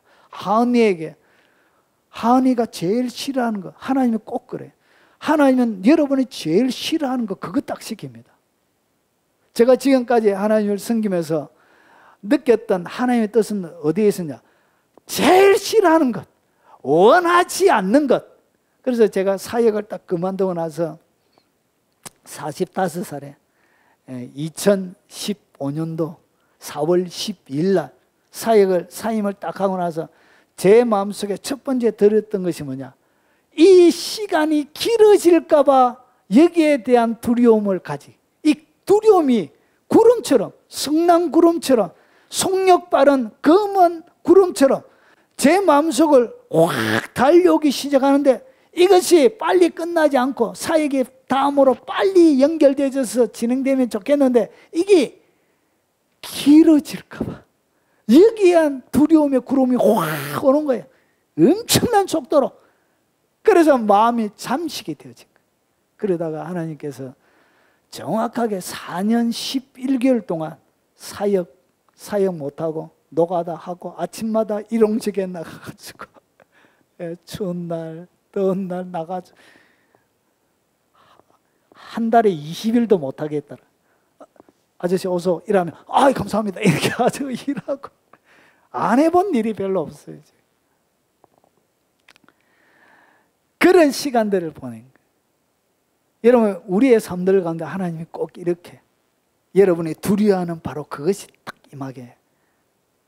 하은이가 제일 싫어하는 거 하나님이 꼭 그래요. 하나님은 여러분이 제일 싫어하는 거 그거 딱 시킵니다. 제가 지금까지 하나님을 섬기면서 느꼈던 하나님의 뜻은 어디에 있었냐? 제일 싫어하는 것, 원하지 않는 것. 그래서 제가 사역을 딱 그만두고 나서 45살에 2015년도 4월 12일 날 사임을 딱 하고 나서 제 마음속에 첫 번째 들었던 것이 뭐냐? 이 시간이 길어질까 봐 여기에 대한 두려움을 가지. 이 두려움이 구름처럼, 성난구름처럼, 속력 빠른 검은 구름처럼 제 마음속을 확 달려오기 시작하는데, 이것이 빨리 끝나지 않고 사역이 다음으로 빨리 연결되어서 진행되면 좋겠는데 이게 길어질까 봐 여기에 두려움의 구름이 확 오는 거예요. 엄청난 속도로. 그래서 마음이 잠식이 되어진 거예요. 그러다가 하나님께서 정확하게 4년 11개월 동안 사역 못하고 노가다 하고 아침마다 일용직에 나가가지고 추운 날 더운 날 나가서 한 달에 20일도 못하게 했더라. 아저씨 어서 일하면 감사합니다 이렇게 가지고 일하고 안 해본 일이 별로 없어요. 그런 시간들을 보낸 거예요. 여러분, 우리의 삶들 가운데 하나님이 꼭 이렇게 여러분이 두려워하는 바로 그것이 딱 임하게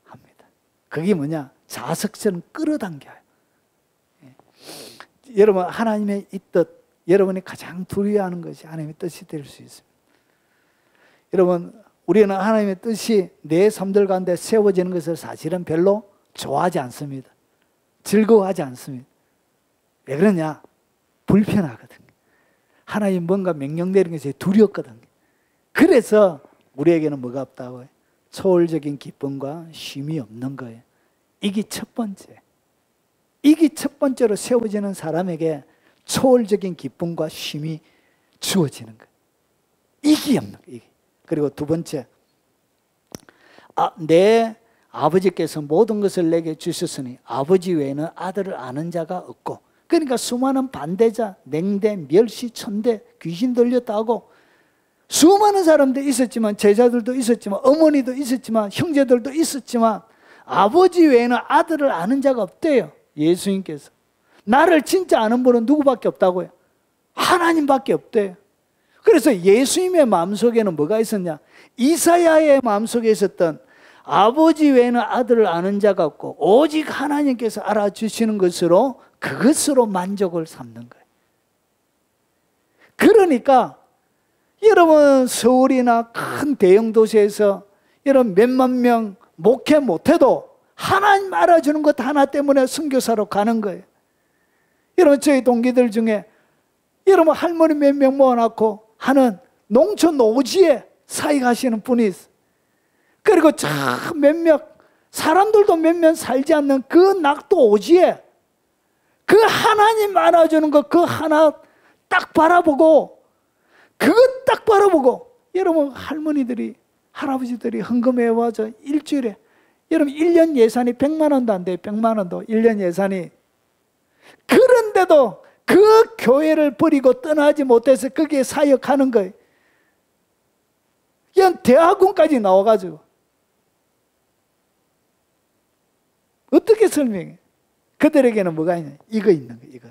합니다. 그게 뭐냐? 자석처럼 끌어당겨요. 여러분, 하나님의 이 뜻, 여러분이 가장 두려워하는 것이 하나님의 뜻이 될 수 있습니다. 여러분, 우리는 하나님의 뜻이 내 삶들 가운데 세워지는 것을 사실은 별로 좋아하지 않습니다. 즐거워하지 않습니다. 왜 그러냐? 불편하거든요. 하나님 뭔가 명령 내리는 것이 두렵거든요. 그래서 우리에게는 뭐가 없다고요? 초월적인 기쁨과 쉼이 없는 거예요. 이게 첫 번째. 이게 첫 번째로 세워지는 사람에게 초월적인 기쁨과 쉼이 주어지는 거예요. 이게 없는 거예요. 그리고 두 번째, 내 아버지께서 모든 것을 내게 주셨으니 아버지 외에는 아들을 아는 자가 없고, 그러니까 수많은 반대자, 냉대, 멸시, 천대, 귀신 들렸다 하고 수많은 사람들이 있었지만, 제자들도 있었지만, 어머니도 있었지만, 형제들도 있었지만 아버지 외에는 아들을 아는 자가 없대요. 예수님께서. 나를 진짜 아는 분은 누구밖에 없다고요? 하나님밖에 없대요. 그래서 예수님의 마음속에는 뭐가 있었냐? 이사야의 마음속에 있었던 아버지 외에는 아들을 아는 자가 없고 오직 하나님께서 알아주시는 것으로, 그것으로 만족을 삼는 거예요. 그러니까 여러분, 서울이나 큰 대형 도시에서 여러분 몇만 명 목회 못해도 하나님 알아주는 것 하나 때문에 선교사로 가는 거예요. 여러분, 저희 동기들 중에 여러분 할머니 몇 명 모아놓고 하는 농촌 오지에 사역하시는 분이 있어요. 그리고 참 몇몇 사람들도 몇몇 살지 않는 그 낙도 오지에 그 하나님 알아주는 것 그 하나 딱 바라보고, 그것 딱 바라보고, 여러분 할머니들이 할아버지들이 헌금해 와서 일주일에 여러분 1년 예산이 100만 원도 안 돼요. 100만 원도 1년 예산이. 그런데도 그 교회를 버리고 떠나지 못해서 거기에 사역하는 거예요. 그냥 대학원까지 나와가지고. 어떻게 설명해? 그들에게는 뭐가 있냐? 이거 있는 거예요. 이거.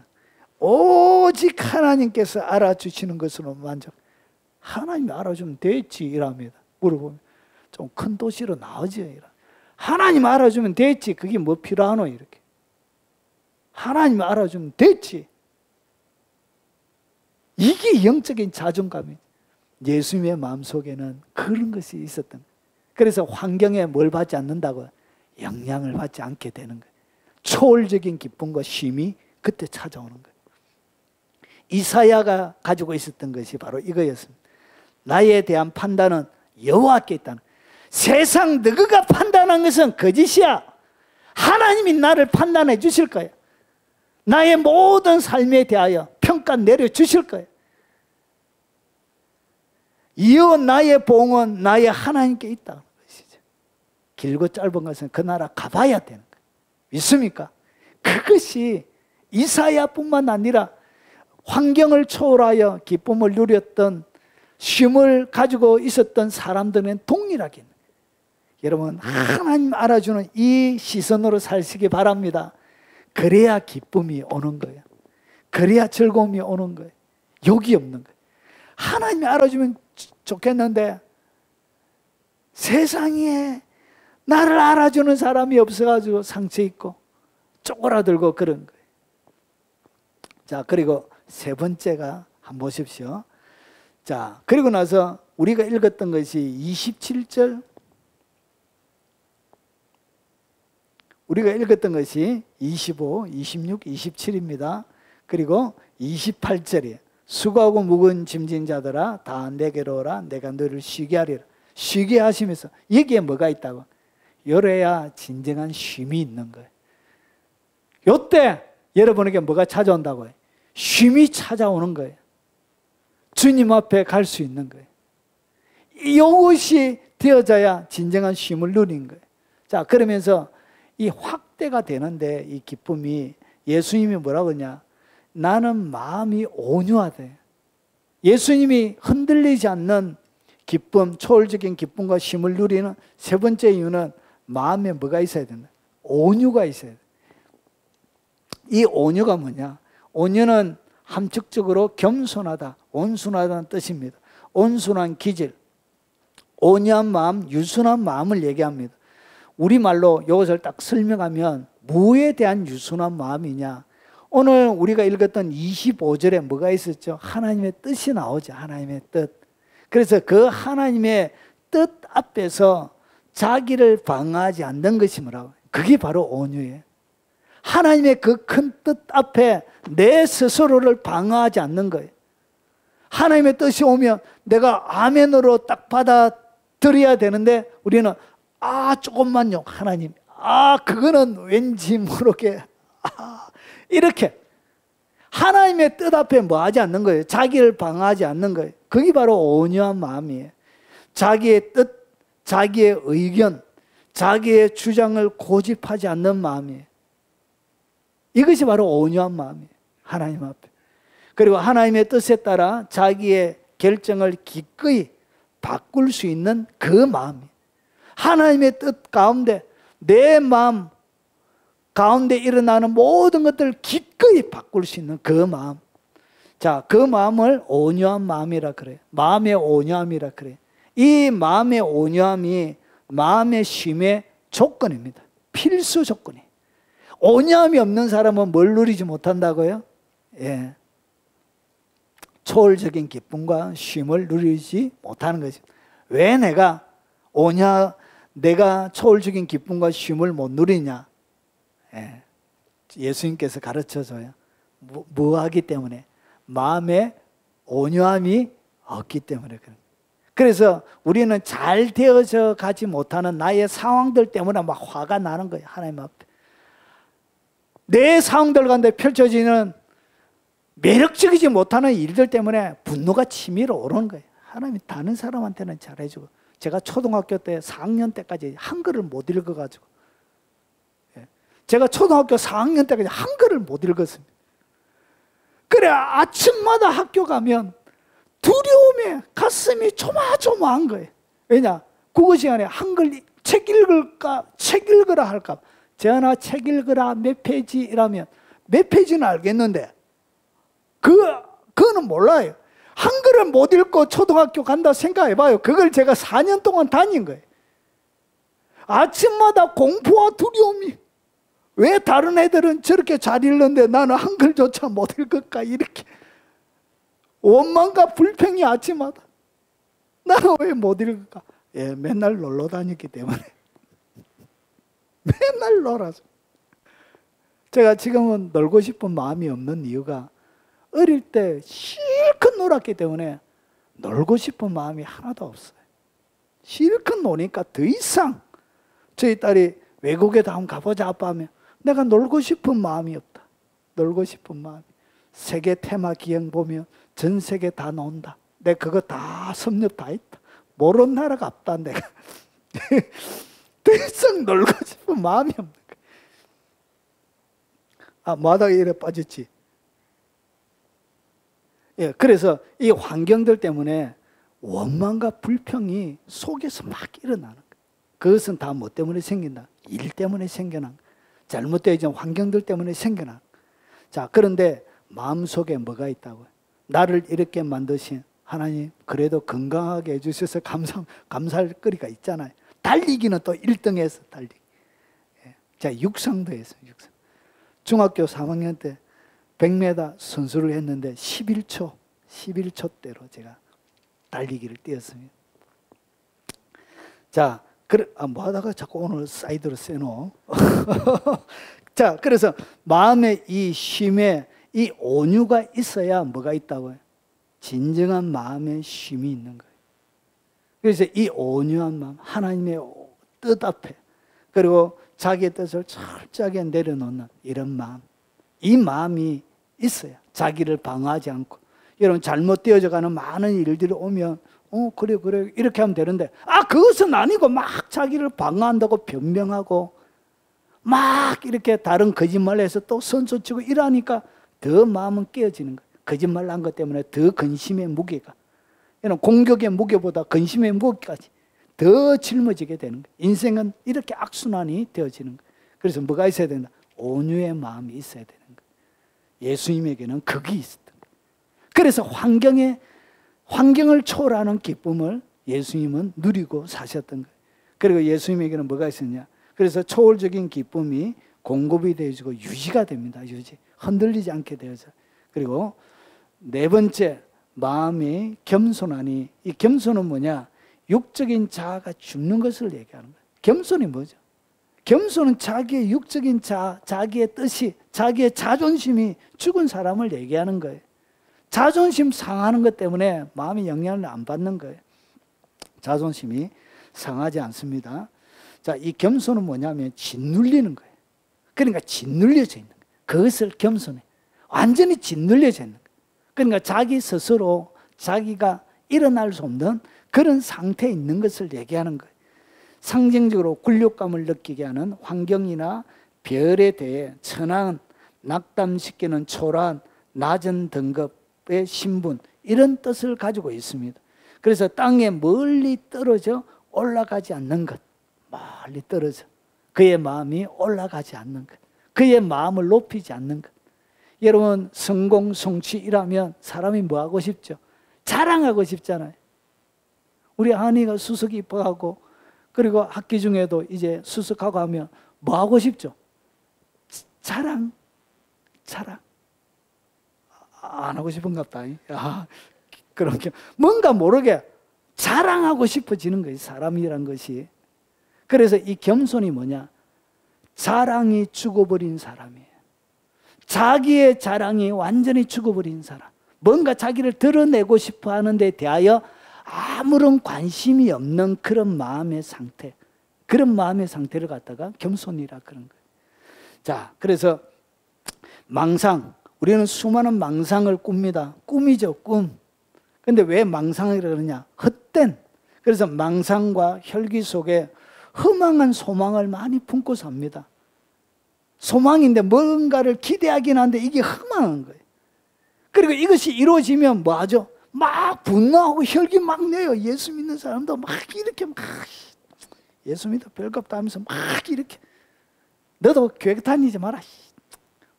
오직 하나님께서 알아주시는 것으로 만족. 하나님이 알아주면 됐지 이랍니다. 물어보면 좀 큰 도시로 나오죠. 이라. 하나님 알아주면 됐지. 그게 뭐 필요하노? 이렇게. 하나님 알아주면 됐지. 이게 영적인 자존감이에요. 예수님의 마음속에는 그런 것이 있었던 거예요. 그래서 환경에 뭘 받지 않는다고? 영향을 받지 않게 되는 거예요. 초월적인 기쁨과 쉼이 그때 찾아오는 거예요. 이사야가 가지고 있었던 것이 바로 이거였습니다. 나에 대한 판단은 여호와께 있다는 거예요. 세상 너가 판단한 것은 거짓이야. 하나님이 나를 판단해 주실 거예요. 나의 모든 삶에 대하여 평가 내려주실 거예요. 이어 나의 봉은 나의 하나님께 있다는 것이죠. 길고 짧은 것은 그 나라 가봐야 되는 거예요. 믿습니까? 그것이 이사야뿐만 아니라 환경을 초월하여 기쁨을 누렸던, 쉼을 가지고 있었던 사람들은 동일하게 있는 거예요. 여러분, 하나님 알아주는 이 시선으로 사시기 바랍니다. 그래야 기쁨이 오는 거예요. 그래야 즐거움이 오는 거예요. 욕이 없는 거예요. 하나님이 알아주면 좋겠는데 세상에 나를 알아주는 사람이 없어가지고 상처 있고 쪼그라들고 그런 거예요. 자, 그리고 세 번째가 한번 보십시오. 자, 그리고 나서 우리가 읽었던 것이 27절, 우리가 읽었던 것이 25, 26, 27입니다. 그리고 28절이에요. 수고하고 무거운 짐진 자들아 다 내게로 오라. 내가 너를 쉬게 하리라. 쉬게 하시면서 여기에 뭐가 있다고? 요래야 진정한 쉼이 있는 거예요. 요때 여러분에게 뭐가 찾아온다고요? 쉼이 찾아오는 거예요. 주님 앞에 갈 수 있는 거예요. 이것이 되어져야 진정한 쉼을 누리는 거예요. 자, 그러면서 이 확대가 되는데 이 기쁨이 예수님이 뭐라고 하냐? 나는 마음이 온유하대. 예수님이 흔들리지 않는 기쁨, 초월적인 기쁨과 쉼을 누리는 세 번째 이유는 마음에 뭐가 있어야 된다? 온유가 있어야 돼. 이 온유가 뭐냐? 온유는 함축적으로 겸손하다, 온순하다는 뜻입니다. 온순한 기질, 온유한 마음, 유순한 마음을 얘기합니다. 우리말로 이것을 딱 설명하면 무에 대한 유순한 마음이냐? 오늘 우리가 읽었던 25절에 뭐가 있었죠? 하나님의 뜻이 나오죠. 하나님의 뜻. 그래서 그 하나님의 뜻 앞에서 자기를 방어하지 않는 것이 뭐라고? 그게 바로 온유예요. 하나님의 그 큰 뜻 앞에 내 스스로를 방어하지 않는 거예요. 하나님의 뜻이 오면 내가 아멘으로 딱 받아들여야 되는데 우리는 조금만요 하나님, 그거는 왠지 모르게 이렇게 하나님의 뜻 앞에 뭐 하지 않는 거예요. 자기를 방어하지 않는 거예요. 그게 바로 온유한 마음이에요. 자기의 뜻, 자기의 의견, 자기의 주장을 고집하지 않는 마음이에요. 이것이 바로 온유한 마음이에요. 하나님 앞에. 그리고 하나님의 뜻에 따라 자기의 결정을 기꺼이 바꿀 수 있는 그 마음이에요. 하나님의 뜻 가운데 내 마음 가운데 일어나는 모든 것들을 기꺼이 바꿀 수 있는 그 마음. 자, 그 마음을 온유한 마음이라 그래요. 마음의 온유함이라 그래요. 이 마음의 온유함이 마음의 쉼의 조건입니다. 필수 조건이에요. 온유함이 없는 사람은 뭘 누리지 못한다고요? 예. 초월적인 기쁨과 쉼을 누리지 못하는 거죠. 왜 내가 초월적인 기쁨과 쉼을 못 누리냐? 예. 예수님께서 가르쳐줘요. 뭐 하기 때문에? 마음에 온유함이 없기 때문에 그런. 그래서 우리는 잘 되어져 가지 못하는 나의 상황들 때문에 막 화가 나는 거예요. 하나님 앞에. 내 상황들 가운데 펼쳐지는 매력적이지 못하는 일들 때문에 분노가 치밀어 오르는 거예요. 하나님이 다른 사람한테는 잘해주고, 제가 초등학교 때 4학년 때까지 한글을 못 읽어가지고, 제가 초등학교 4학년 때까지 한글을 못 읽었습니다. 그래 아침마다 학교 가면 두려움에 가슴이 조마조마한 거예요. 왜냐? 국어 시간에 한글 책 읽으라 할까. 재현아 책 읽으라 몇 페이지라면 몇 페이지는 알겠는데 그거는 몰라요. 한글을 못 읽고 초등학교 간다 생각해봐요. 그걸 제가 4년 동안 다닌 거예요. 아침마다 공포와 두려움이, 왜 다른 애들은 저렇게 잘 읽는데 나는 한글조차 못 읽을까, 이렇게 원망과 불평이 아침마다. 나는 왜 못 읽을까? 예, 맨날 놀러 다녔기 때문에. 맨날 놀아서. 제가 지금은 놀고 싶은 마음이 없는 이유가 어릴 때 실컷 놀았기 때문에 놀고 싶은 마음이 하나도 없어요. 실컷 노니까 더 이상 저희 딸이 외국에 한번 가보자 아빠 하면 내가 놀고 싶은 마음이 없다. 놀고 싶은 마음이. 세계 테마 기행 보면 전 세계 다 논다. 내가 그거 다 섭렵 다 했다. 모르는 나라가 없다 내가. 더 이상 놀고 싶은 마음이 없는 거야. 뭐하다가 이래 빠졌지. 예, 그래서 이 환경들 때문에 원망과 불평이 속에서 막 일어나는 거예요. 그것은 다 뭐 때문에 생긴다? 일 때문에 생겨난 거예요. 잘못되어진 환경들 때문에 생겨난 거예요. 자, 그런데 마음속에 뭐가 있다고요? 나를 이렇게 만드신 하나님, 그래도 건강하게 해주셔서 감사할 거리가 있잖아요. 달리기는 또 1등에서 달리기. 예. 자, 육상도 했어요. 육상. 중학교 3학년 때 100m 선수를 했는데 11초대로 제가 달리기를 뛰었습니다. 자, 뭐 하다가 자꾸 오늘 사이드로 써놓어. 자, 그래서 마음에 이 쉼에 이 온유가 있어야 뭐가 있다고요? 진정한 마음의 쉼이 있는 거예요. 그래서 이 온유한 마음, 하나님의 뜻 앞에, 그리고 자기의 뜻을 철저하게 내려놓는 이런 마음, 이 마음이 있어야 자기를 방어하지 않고, 여러분 잘못되어져 가는 많은 일들이 오면 그래 이렇게 하면 되는데, 그것은 아니고 막 자기를 방어한다고 변명하고 막 이렇게 다른 거짓말해서 또 선수치고 이러니까 더 마음은 깨어지는 거예요. 거짓말 한 것 때문에 더 근심의 무게가, 여러분 공격의 무게보다 근심의 무게까지 더 짊어지게 되는 거예요. 인생은 이렇게 악순환이 되어지는 거예요. 그래서 뭐가 있어야 된다? 온유의 마음이 있어야 되는 거예요. 예수님에게는 극이 있었던 거예요. 그래서 환경을 초월하는 기쁨을 예수님은 누리고 사셨던 거예요. 그리고 예수님에게는 뭐가 있었냐? 그래서 초월적인 기쁨이 공급이 되어지고 유지가 됩니다. 유지. 흔들리지 않게 되어져. 그리고 네 번째, 마음이 겸손하니, 이 겸손은 뭐냐? 육적인 자아가 죽는 것을 얘기하는 거예요. 겸손이 뭐죠? 겸손은 자기의 육적인 자아, 자기의 뜻이, 자기의 자존심이 죽은 사람을 얘기하는 거예요. 자존심 상하는 것 때문에 마음이 영향을 안 받는 거예요. 자존심이 상하지 않습니다. 자, 이 겸손은 뭐냐면 짓눌리는 거예요. 그러니까 짓눌려져 있는 거예요. 그것을 겸손해. 완전히 짓눌려져 있는 거예요. 그러니까 자기 스스로 자기가 일어날 수 없는 그런 상태에 있는 것을 얘기하는 거예요. 상징적으로 굴욕감을 느끼게 하는 환경이나 별에 대해 천한, 낙담시키는 초라한, 낮은 등급의 신분, 이런 뜻을 가지고 있습니다. 그래서 땅에 멀리 떨어져 올라가지 않는 것, 멀리 떨어져 그의 마음이 올라가지 않는 것, 그의 마음을 높이지 않는 것. 여러분, 성공, 성취 이라면 사람이 뭐 하고 싶죠? 자랑하고 싶잖아요. 우리 한이가 수석 입학하고 그리고 학기 중에도 이제 수석하고 하면 뭐 하고 싶죠? 자랑. 안 하고 싶은가 보다. 그렇게 뭔가 모르게 자랑하고 싶어지는 거예요. 사람이란 것이. 그래서 이 겸손이 뭐냐? 자랑이 죽어버린 사람이에요. 자기의 자랑이 완전히 죽어버린 사람. 뭔가 자기를 드러내고 싶어 하는 데 대하여 아무런 관심이 없는 그런 마음의 상태. 그런 마음의 상태를 갖다가 겸손이라 그런 거예요. 자, 그래서 망상. 우리는 수많은 망상을 꿉니다. 꿈이죠, 꿈. 근데 왜 망상이라 그러냐? 헛된. 그래서 망상과 혈기 속에 허망한 소망을 많이 품고 삽니다. 소망인데 뭔가를 기대하긴 한데 이게 허망한 거예요. 그리고 이것이 이루어지면 뭐 하죠? 막 분노하고 혈기 막 내요. 예수 믿는 사람도 막 이렇게 막 예수 믿어 별거 없다 하면서 막 이렇게 너도 교회 다니지 마라.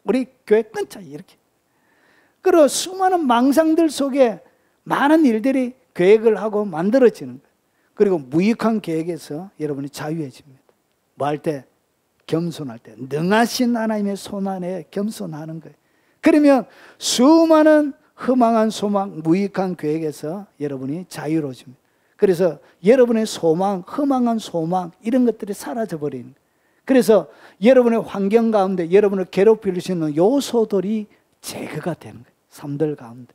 우리 교회 끊자 이렇게. 그리고 수많은 망상들 속에 많은 일들이 계획을 하고 만들어지는 거예요. 그리고 무익한 계획에서 여러분이 자유해집니다. 뭐 할 때? 겸손할 때. 능하신 하나님의 손 안에 겸손하는 거예요. 그러면 수많은 허망한 소망, 무익한 계획에서 여러분이 자유로워집니다. 그래서 여러분의 소망, 허망한 소망 이런 것들이 사라져버리는 거예요. 그래서 여러분의 환경 가운데 여러분을 괴롭힐 수 있는 요소들이 제거가 되는 거예요. 삶들 가운데.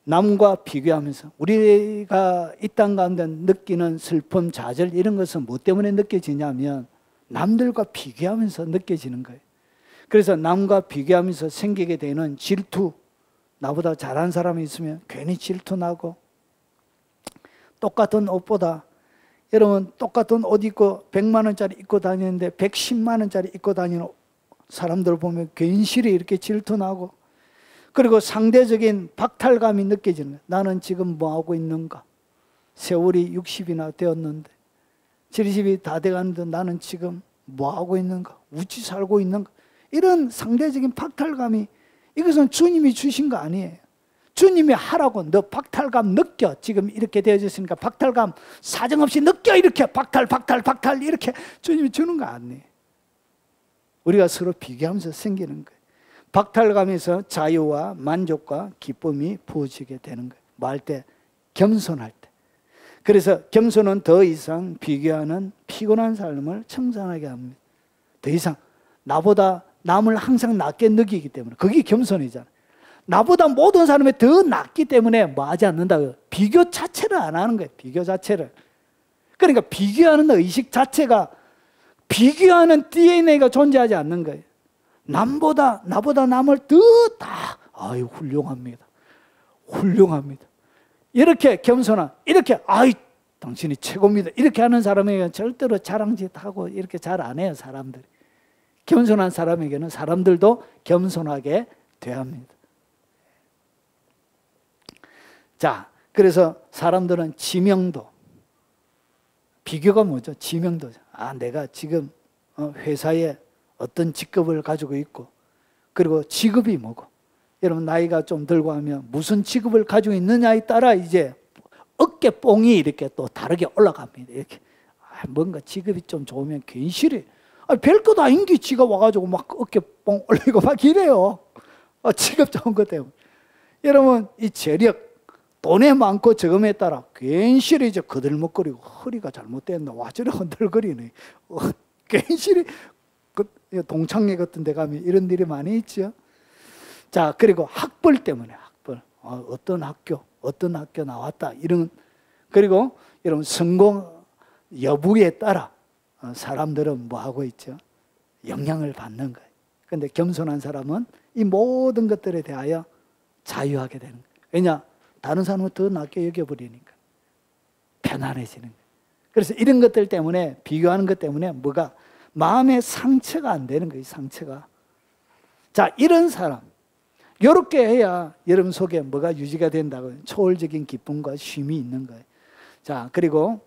남과 비교하면서 우리가 이 땅 가운데 느끼는 슬픔, 좌절 이런 것은 뭐 때문에 느껴지냐면 남들과 비교하면서 느껴지는 거예요. 그래서 남과 비교하면서 생기게 되는 질투, 나보다 잘한 사람이 있으면 괜히 질투나고, 똑같은 옷보다 여러분 똑같은 옷 입고 100만 원짜리 입고 다니는데 110만 원짜리 입고 다니는 사람들 보면 괜시리 이렇게 질투나고, 그리고 상대적인 박탈감이 느껴지는 거예요. 나는 지금 뭐 하고 있는가? 세월이 60이나 되었는데 70이 다 돼가는데 나는 지금 뭐 하고 있는가? 우찌 살고 있는가? 이런 상대적인 박탈감이, 이것은 주님이 주신 거 아니에요. 주님이 하라고 너 박탈감 느껴. 지금 이렇게 되어졌으니까 박탈감 사정없이 느껴. 이렇게 박탈 이렇게 주님이 주는 거 아니에요. 우리가 서로 비교하면서 생기는 거예요. 박탈감에서 자유와 만족과 기쁨이 부어지게 되는 거예요. 뭐 할 때? 겸손할 때. 그래서 겸손은 더 이상 비교하는 피곤한 삶을 청산하게 합니다. 더 이상 나보다 남을 항상 낮게 느끼기 때문에, 그게 겸손이잖아요. 나보다 모든 사람이 더 낫기 때문에 뭐 하지 않는다고요? 비교 자체를 안 하는 거예요. 비교 자체를. 그러니까 비교하는 의식 자체가, 비교하는 DNA가 존재하지 않는 거예요. 나보다 남을 아유 훌륭합니다. 이렇게 겸손한, 이렇게 아이 당신이 최고입니다. 이렇게 하는 사람에게는 절대로 자랑짓하고 이렇게 잘 안 해요. 사람들이. 겸손한 사람에게는 사람들도 겸손하게 돼야 합니다. 자, 그래서 사람들은 지명도, 비교가 뭐죠? 지명도죠. 아, 내가 지금 회사에 어떤 직급을 가지고 있고, 그리고 직업이 뭐고. 여러분 나이가 좀 들고 하면 무슨 직업을 가지고 있느냐에 따라 이제 어깨뽕이 이렇게 또 다르게 올라갑니다. 이렇게 뭔가 직업이 좀 좋으면 괜시리 별것 아닌게 지가 와가지고 막 어깨뽕 올리고 막 이래요. 직업 좋은 것 때문에. 여러분 이 재력, 돈에 많고 적음에 따라 괜시리 이제 거들먹거리고 허리가 잘못됐나 와저래 흔들거리네. 괜시리 동창회 같은 데 가면 이런 일이 많이 있죠. 자, 그리고 학벌 때문에 학벌. 어떤 학교 나왔다. 이런. 그리고 여러분 성공 여부에 따라 사람들은 뭐 하고 있죠? 영향을 받는 거예요. 그런데 겸손한 사람은 이 모든 것들에 대하여 자유하게 되는 거예요. 왜냐? 다른 사람은 더 낮게 여겨버리니까. 편안해지는 거예요. 그래서 이런 것들 때문에, 비교하는 것 때문에 뭐가? 마음의 상처가 안 되는 거예요, 상처가. 자, 이런 사람. 이렇게 해야 여러분 속에 뭐가 유지가 된다고요? 초월적인 기쁨과 쉼이 있는 거예요. 자, 그리고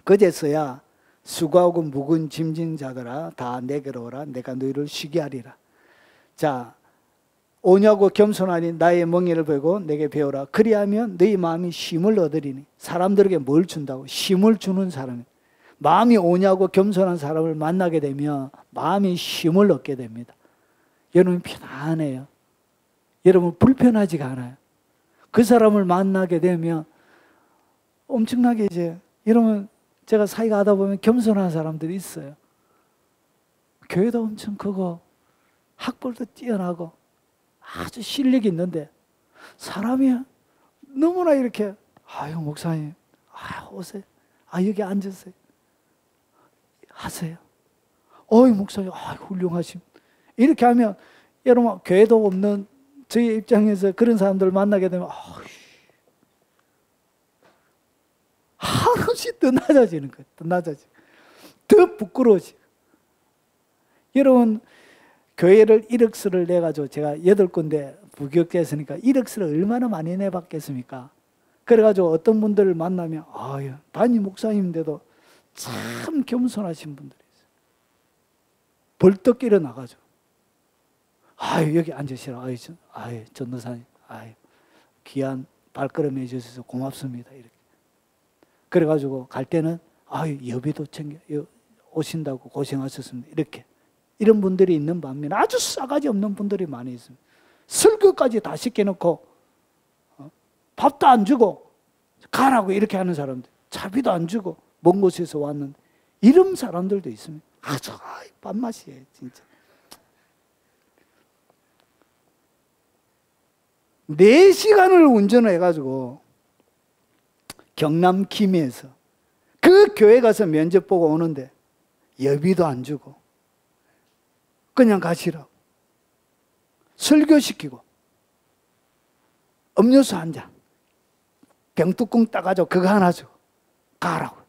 그제서야 수고하고 묵은 짐진 자들아 다 내게로 오라. 내가 너희를 쉬게 하리라. 자, 오냐고 겸손하니 나의 멍에를 베고 내게 배우라. 그리하면 너희 마음이 쉼을 얻으리니. 사람들에게 뭘 준다고? 쉼을 주는 사람이. 마음이 오냐고 겸손한 사람을 만나게 되면 마음이 쉼을 얻게 됩니다. 여러분 편안해요. 여러분 불편하지가 않아요. 그 사람을 만나게 되면 엄청나게 이제 여러분 제가 사이가 하다 보면 겸손한 사람들이 있어요. 교회도 엄청 크고 학벌도 뛰어나고 아주 실력이 있는데 사람이 너무나 이렇게 아유 목사님 오세요. 여기 앉으세요. 하세요. 어이 목사님 훌륭하심. 이렇게 하면 여러분 교회도 없는 저희 입장에서 그런 사람들 만나게 되면 하루씩 더 낮아지는 거예요. 더 낮아지고 더 부끄러워지고. 여러분 교회를 1억수를 내가지고 제가 8군데 부교육됐으니까 1억수를 얼마나 많이 내봤겠습니까? 그래가지고 어떤 분들을 만나면 담임 목사님인데도 참 겸손하신 분들이 있어요. 벌떡 일어나가지고 여기 앉으시라. 전도사님 귀한 발걸음 해주셔서 고맙습니다. 이렇게. 그래가지고 갈 때는 여비도 챙겨 오신다고 고생하셨습니다. 이렇게. 이런 분들이 있는 반면에 아주 싸가지 없는 분들이 많이 있습니다. 설교까지 다 시켜놓고 밥도 안 주고 가라고 이렇게 하는 사람들. 차비도 안 주고 먼 곳에서 왔는데 이런 사람들도 있습니다. 아주 밥맛이에요 진짜. 4시간을 운전을 해가지고 경남 김해에서 그 교회 가서 면접 보고 오는데 여비도 안 주고 그냥 가시라고 설교시키고 음료수 한 잔 병뚜껑 따가지고 그거 하나 주고 가라고.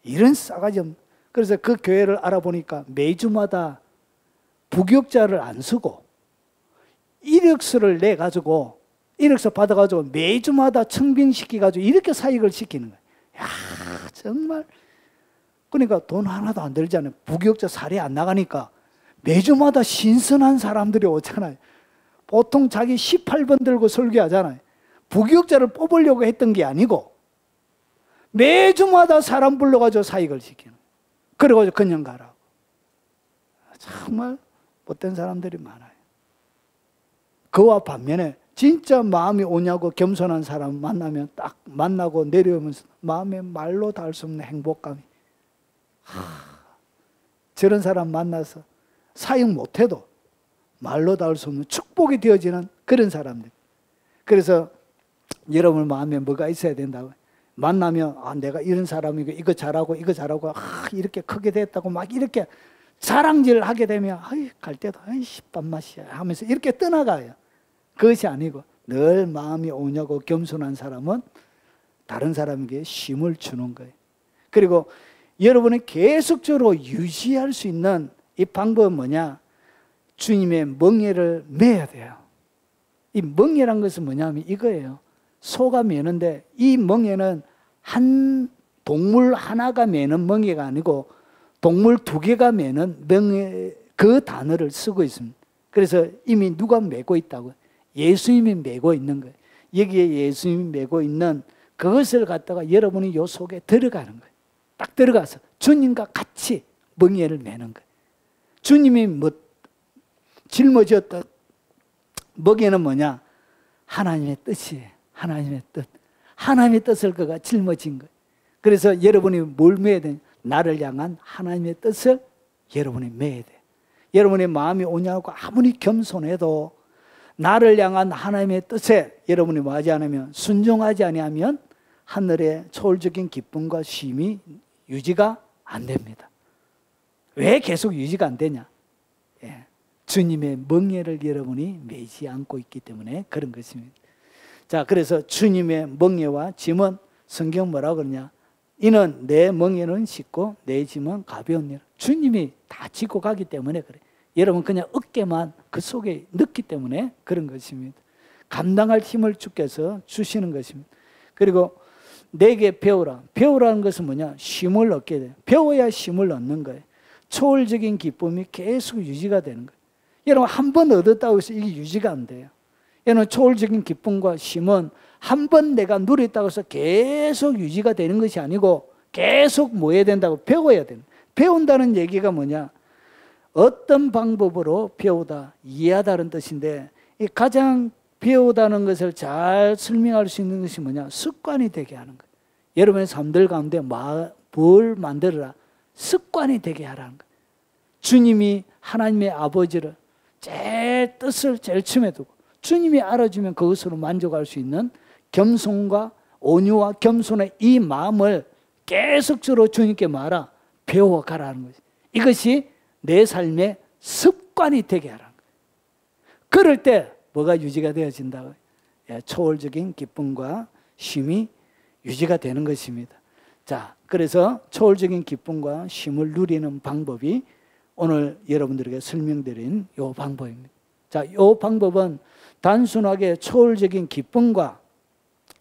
이런 싸가지 없는. 그래서 그 교회를 알아보니까 매주마다 부교육자를 안 쓰고 1억수를 내가지고 1억수 받아가지고 매주마다 청빙시켜가지고 이렇게 사역을 시키는 거예요. 정말. 그러니까 돈 하나도 안 들잖아요. 부교육자 사례 안 나가니까 매주마다 신선한 사람들이 오잖아요. 보통 자기 18번 들고 설교하잖아요. 부교육자를 뽑으려고 했던 게 아니고 매주마다 사람 불러가지고 사역을 시키는 거예요. 그래가지고 그냥 가라고. 정말 못된 사람들이 많아요. 그와 반면에 진짜 마음이 오냐고 겸손한 사람 만나면 딱 만나고 내려오면서 마음에 말로 닿을 수 없는 행복감이. 저런 사람 만나서 사역 못해도 말로 닿을 수 없는 축복이 되어지는 그런 사람들. 그래서 여러분 마음에 뭐가 있어야 된다고. 만나면 내가 이런 사람이고 이거 잘하고 이렇게 크게 됐다고 막 이렇게 자랑질을 하게 되면 갈 때도 밥맛이야 하면서 이렇게 떠나가요. 그것이 아니고 늘 마음이 오냐고 겸손한 사람은 다른 사람에게 쉼을 주는 거예요. 그리고 여러분이 계속적으로 유지할 수 있는 이 방법은 뭐냐? 주님의 멍에를 매야 돼요. 이 멍에란 것은 뭐냐면 이거예요. 소가 매는데 이 멍에는 한 동물 하나가 매는 멍에가 아니고 동물 2개가 매는 멍에 그 단어를 쓰고 있습니다. 그래서 이미 누가 메고 있다고요? 예수님이 메고 있는 거예요. 여기에 예수님이 메고 있는 그것을 갖다가 여러분이 요 속에 들어가는 거예요. 딱 들어가서 주님과 같이 멍에를 매는 거예요. 주님이 짊어졌던 멍에는 뭐냐? 하나님의 뜻이에요. 하나님의 뜻. 하나님의 뜻을 그가 짊어진 거예요. 그래서 여러분이 뭘 매야 되냐? 나를 향한 하나님의 뜻을 여러분이 매야 돼요. 여러분의 마음이 오냐고 아무리 겸손해도 나를 향한 하나님의 뜻에 여러분이 뭐하지 않으면, 순종하지 아니하면 하늘의 초월적인 기쁨과 쉼이 유지가 안 됩니다. 왜 계속 유지가 안 되냐? 예. 주님의 멍에를 여러분이 매지 않고 있기 때문에 그런 것입니다. 자, 그래서 주님의 멍에와 짐은 성경 뭐라고 그러냐? 이는 내 멍에는 쉽고 내 짐은 가벼우니라. 주님이 다 지고 가기 때문에 그래. 여러분 그냥 어깨만 그 속에 넣기 때문에 그런 것입니다. 감당할 힘을 주께서 주시는 것입니다. 그리고 내게 배우라. 배우라는 것은 뭐냐? 쉼을 얻게 돼요. 배워야 쉼을 얻는 거예요. 초월적인 기쁨이 계속 유지가 되는 거예요. 여러분 한 번 얻었다고 해서 이게 유지가 안 돼요. 여러분 초월적인 기쁨과 쉼은 한 번 내가 누렸다고 해서 계속 유지가 되는 것이 아니고 계속 뭐 해야 된다고? 배워야 되는 거예요. 배운다는 얘기가 뭐냐? 어떤 방법으로 배우다, 이해하다는 뜻인데, 이 가장 배우다는 것을 잘 설명할 수 있는 것이 뭐냐? 습관이 되게 하는 거예요. 여러분의 삶들 가운데 뭘 만들어라? 습관이 되게 하라는 거예요. 주님이 하나님의 아버지를 제 뜻을 제일 처음에 두고 주님이 알아주면 그것으로 만족할 수 있는 겸손과 온유와 겸손의 이 마음을 계속적으로 주님께 말아 배워가라는 거죠. 이것이 내 삶의 습관이 되게 하라는 거예요. 그럴 때 뭐가 유지가 되어진다고요? 초월적인 기쁨과 쉼이 유지가 되는 것입니다. 자, 그래서 초월적인 기쁨과 쉼을 누리는 방법이 오늘 여러분들에게 설명드린 이 방법입니다. 자, 이 방법은 단순하게 초월적인 기쁨과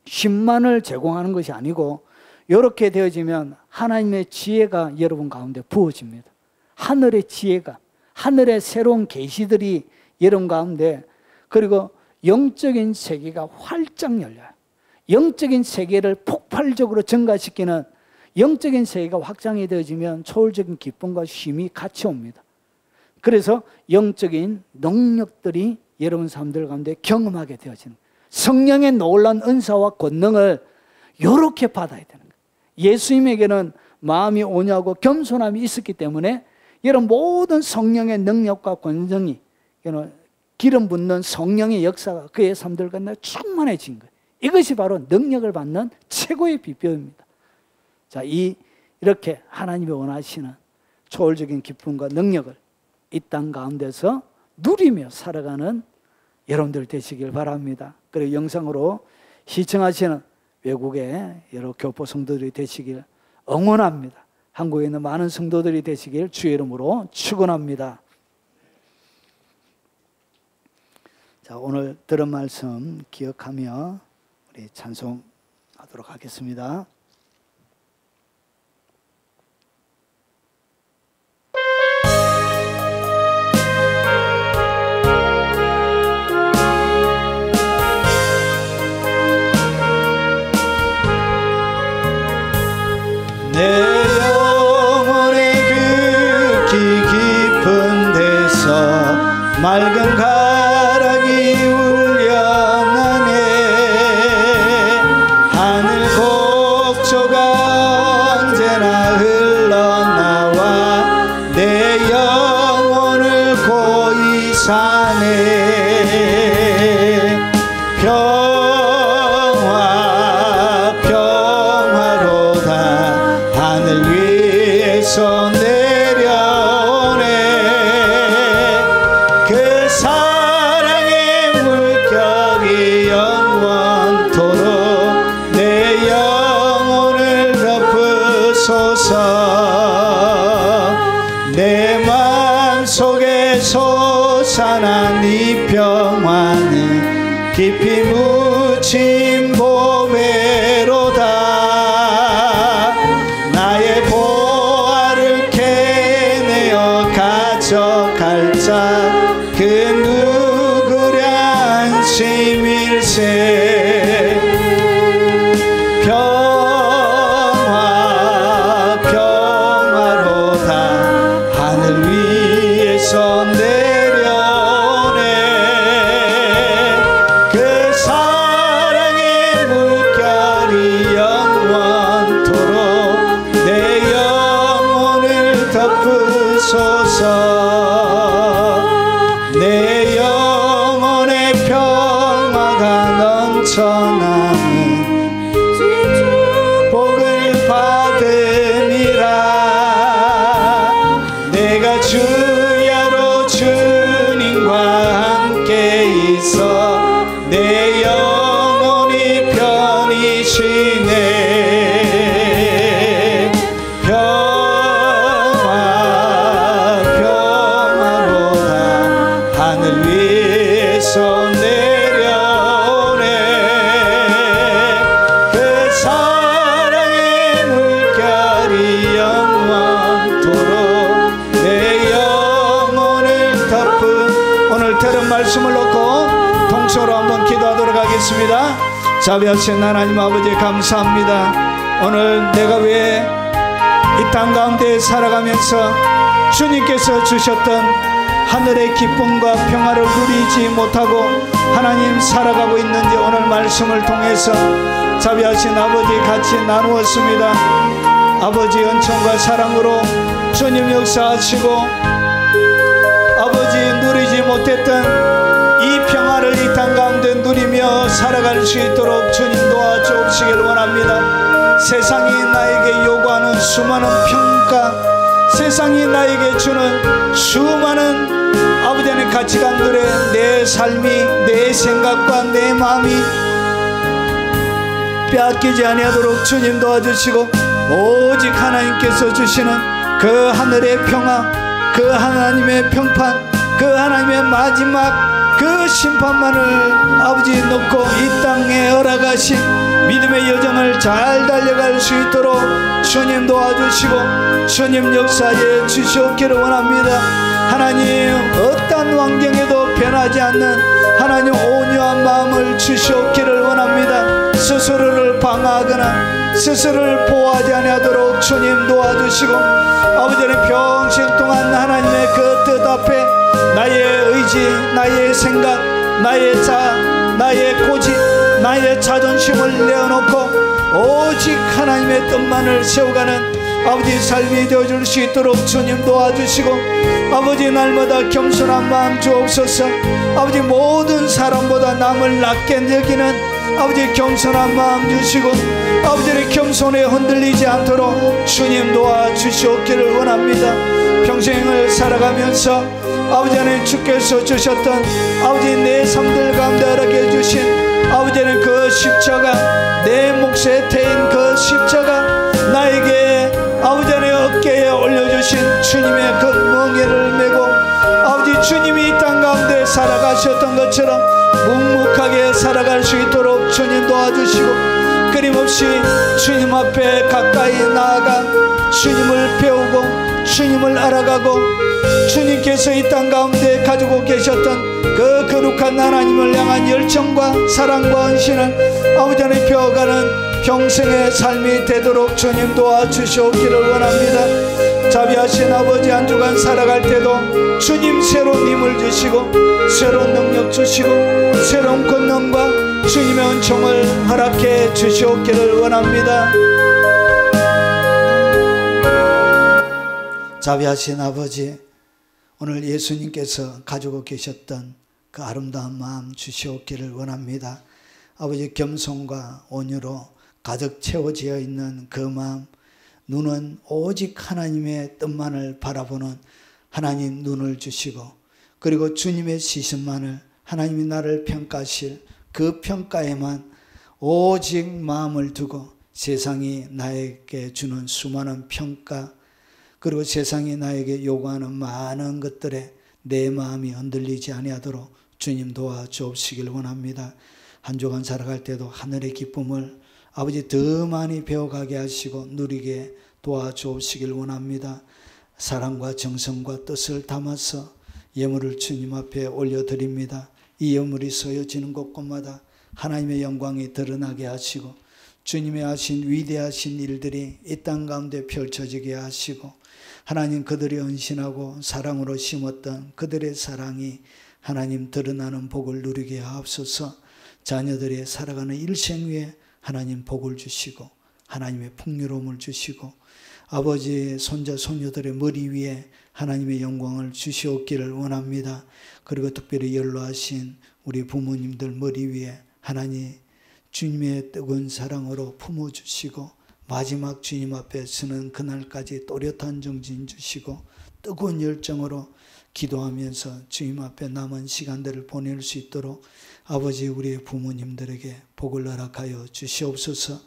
쉼만을 제공하는 것이 아니고 이렇게 되어지면 하나님의 지혜가 여러분 가운데 부어집니다. 하늘의 지혜가, 하늘의 새로운 계시들이 여러분 가운데, 그리고 영적인 세계가 활짝 열려요. 영적인 세계를 폭발적으로 증가시키는 영적인 세계가 확장이 되어지면 초월적인 기쁨과 쉼이 같이 옵니다. 그래서 영적인 능력들이 여러분 사람들 가운데 경험하게 되어지는 거예요. 성령의 놀라운 은사와 권능을 이렇게 받아야 되는 거예요. 예수님에게는 마음이 온유하고 겸손함이 있었기 때문에 여러분 모든 성령의 능력과 권능이 기름 붓는 성령의 역사가 그의 삶들 가운데 충만해진 거예요. 이것이 바로 능력을 받는 최고의 비법입니다. 자, 이렇게 하나님이 원하시는 초월적인 기쁨과 능력을 이 땅 가운데서 누리며 살아가는 여러분들 되시길 바랍니다. 그리고 영상으로 시청하시는 외국의 여러 교포 성도들이 되시길 응원합니다. 한국에 있는 많은 성도들이 되시길 주의 이름으로 축원합니다. 자, 오늘 들은 말씀 기억하며 우리 찬송하도록 하겠습니다. 내 영혼의 그 깊은 데서 맑은 가락이 울려나네. 하늘 곡조가 언제나 흘러나와 내 영혼을 고이 사네. 위에서 내려오네. 그 사랑의 물결이 영원토록 내 영혼을 덮으소서. 내 마음속에 솟아난 이 평화는 깊이 묻힌 보배로다. 나의 보화를 캐내어 가져갈 자 그 남은 복을 받음이라. 내가 주야로 주님과 함께 있어 내 영혼이 편히 쉬네. 평화로다 하늘 위에서 내려오네. 그 사랑의 물결이 영원토록 내 영혼을 덮은. 오늘 들은 말씀을 놓고 통성으로 한번 기도하도록 하겠습니다. 자비하신 하나님 아버지 감사합니다. 오늘 내가 왜 이 땅 가운데 살아가면서 주님께서 주셨던 하늘의 기쁨과 평화를 누리지 못하고 하나님 살아가고 있는지 오늘 말씀을 통해서 자비하신 아버지 같이 나누었습니다. 아버지 은총과 사랑으로 주님 역사하시고 아버지 누리지 못했던 이 평화를 이 땅 가운데 누리며 살아갈 수 있도록 주님 도와주시길 원합니다. 세상이 나에게 요구하는 수많은 평가, 세상이 나에게 주는 수많은 아버지 하나님의 가치관들에 내 삶이, 내 생각과 내 마음이 빼앗기지 아니하도록 주님 도와주시고 오직 하나님께서 주시는 그 하늘의 평화, 그 하나님의 평판, 그 하나님의 마지막 그 심판만을 아버지 놓고 이 땅에 허락하신 믿음의 여정을 잘 달려갈 수 있도록 주님 도와주시고 주님 역사에 주시옵기를 원합니다. 하나님 어떤 환경에도 변하지 않는 하나님 온유한 마음을 주시옵기를 원합니다. 스스로를 방어하거나 스스로를 보호하지 아니하도록 주님 도와주시고 아버지는 평생 동안 하나님의 그 뜻 앞에 나의 의지, 나의 생각, 나의 자, 나의 고집, 나의 자존심을 내어놓고 오직 하나님의 뜻만을 세워가는 아버지 삶이 되어줄 수 있도록 주님 도와주시고 아버지 날마다 겸손한 마음 주옵소서. 아버지 모든 사람보다 남을 낮게 여기는 아버지 겸손한 마음 주시고 아버지의 겸손에 흔들리지 않도록 주님 도와주시옵기를 원합니다. 평생을 살아가면서 아버지 하나님 주께서 주셨던 아버지 내 삶들 가운데 허락해 주신 아버지는 그 십자가, 내 몫에 태인 그 십자가, 나에게 아버지 하나님 어깨에 올려주신 주님의 그 멍에를 메고 아버지 주님이 이 땅 가운데 살아가셨던 것처럼 묵묵하게 살아갈 수 있도록 주님 도와주시고 끊임없이 주님 앞에 가까이 나아가 주님을 배우고 주님을 알아가고 주님께서 이 땅 가운데 가지고 계셨던 그 거룩한 하나님을 향한 열정과 사랑과 헌신을 아버지 하나님 배워가는 평생의 삶이 되도록 주님 도와주시옵기를 원합니다. 자비하신 아버지 한 주간 살아갈 때도 주님 새로운 힘을 주시고 새로운 능력 주시고 새로운 권능과 주님의 은총을 허락해 주시옵기를 원합니다. 자비하신 아버지, 오늘 예수님께서 가지고 계셨던 그 아름다운 마음 주시옵기를 원합니다. 아버지 겸손과 온유로 가득 채워지어 있는 그 마음, 눈은 오직 하나님의 뜻만을 바라보는 하나님 눈을 주시고 그리고 주님의 시선만을 하나님이 나를 평가하실 그 평가에만 오직 마음을 두고 세상이 나에게 주는 수많은 평가 그리고 세상이 나에게 요구하는 많은 것들에 내 마음이 흔들리지 아니하도록 주님 도와주옵시길 원합니다. 한 주간 살아갈 때도 하늘의 기쁨을 아버지 더 많이 배워가게 하시고 누리게 도와주옵시길 원합니다. 사랑과 정성과 뜻을 담아서 예물을 주님 앞에 올려드립니다. 이 예물이 서여지는 곳곳마다 하나님의 영광이 드러나게 하시고 주님의 하신 위대하신 일들이 이 땅 가운데 펼쳐지게 하시고 하나님 그들이 헌신하고 사랑으로 심었던 그들의 사랑이 하나님 드러나는 복을 누리게 하옵소서. 자녀들이 살아가는 일생 위에 하나님 복을 주시고 하나님의 풍요로움을 주시고 아버지 손자 손녀들의 머리 위에 하나님의 영광을 주시옵기를 원합니다. 그리고 특별히 연로하신 우리 부모님들 머리 위에 하나님 주님의 뜨거운 사랑으로 품어주시고 마지막 주님 앞에 서는 그날까지 또렷한 정신 주시고 뜨거운 열정으로 기도하면서 주님 앞에 남은 시간들을 보낼 수 있도록 아버지 우리의 부모님들에게 복을 허락하여 주시옵소서.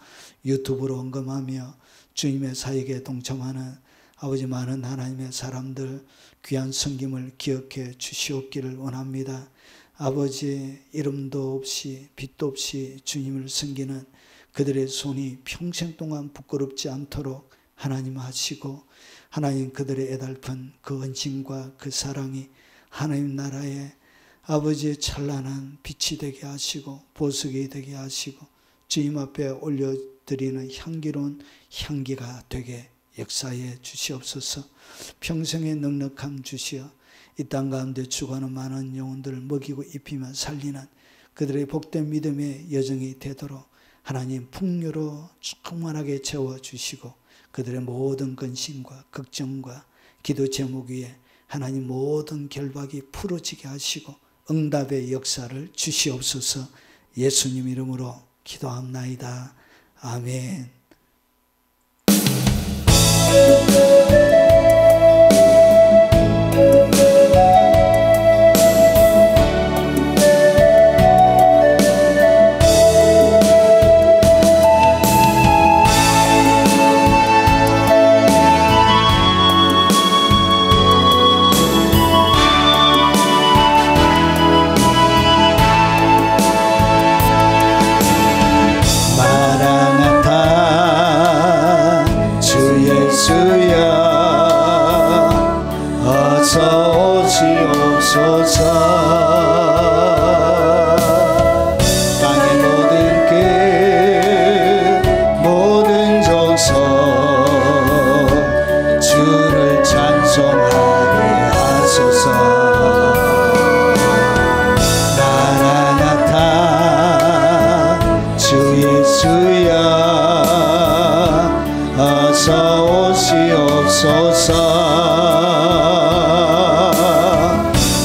유튜브로 언급하며 주님의 사역에 동참하는 아버지 많은 하나님의 사람들 귀한 섬김을 기억해 주시옵기를 원합니다. 아버지 이름도 없이 빛도 없이 주님을 섬기는 그들의 손이 평생 동안 부끄럽지 않도록 하나님 하시고 하나님 그들의 애달픈 그恩情과 그 사랑이 하나님 나라의 아버지의 찬란한 빛이 되게 하시고 보석이 되게 하시고 주님 앞에 올려드리는 향기로운 향기가 되게 역사해 주시옵소서. 평생의 넉넉함 주시어 이 땅 가운데 죽어가는 많은 영혼들을 먹이고 입히며 살리는 그들의 복된 믿음의 여정이 되도록 하나님 풍요로 충만하게 채워주시고 그들의 모든 근심과 걱정과 기도 제목 위에 하나님 모든 결박이 풀어지게 하시고 응답의 역사를 주시옵소서. 예수님 이름으로 기도합나이다. 아멘.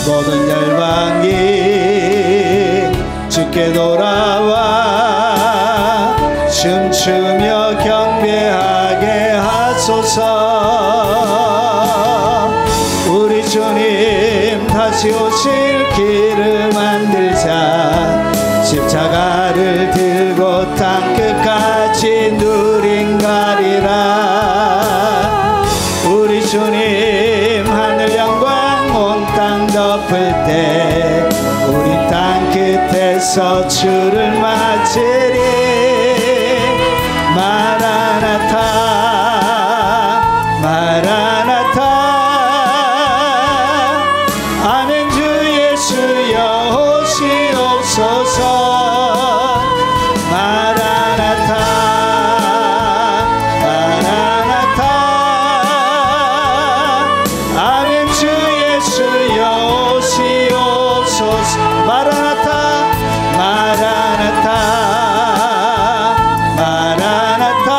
모든 열방이 주께 돌아와 춤추며 경배하게 하소서. 우리 주님 다시 오실 길을 만들자. 십자가를 들고 땅 끝까지 누린 가리라. 우리 주님 하늘 영광 온 땅 덮을 때 우리 땅 끝에서 주를 맞으리. 마라나타 마라나타. 아멘. 주 예수여 오시옵소서. 마라나타 마라나타. 아멘. 주 예수여 오시옵소서. 마라나타 마라나타 마라나타.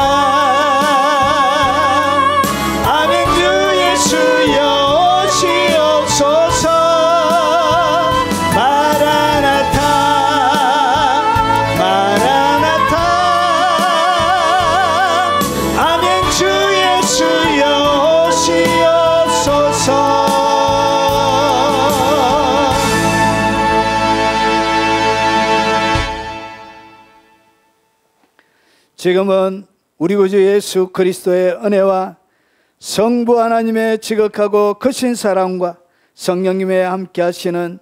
아멘. 주 예수여 오시옵소서. 마라나타 마라나타. 아멘. 주 예수여 오시옵소서. 지금은 우리 구주 예수 그리스도의 은혜와 성부 하나님의 지극하고 크신 사랑과 성령님의 함께 하시는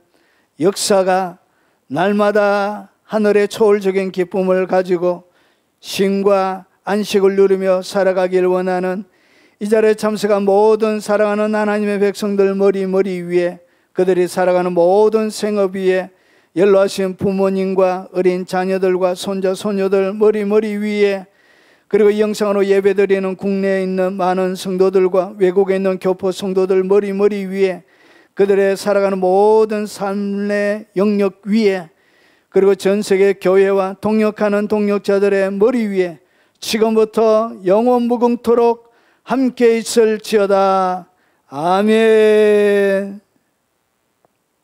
역사가 날마다 하늘의 초월적인 기쁨을 가지고 쉼과 안식을 누리며 살아가길 원하는 이 자리에 참석한 모든 사랑하는 하나님의 백성들 머리 위에, 그들이 살아가는 모든 생업 위에, 연로하신 부모님과 어린 자녀들과 손자 소녀들 머리 위에, 그리고 이 영상으로 예배드리는 국내에 있는 많은 성도들과 외국에 있는 교포 성도들 머리 위에, 그들의 살아가는 모든 삶의 영역 위에, 그리고 전 세계 교회와 동역하는 동역자들의 머리 위에 지금부터 영원 무궁토록 함께 있을지어다. 아멘.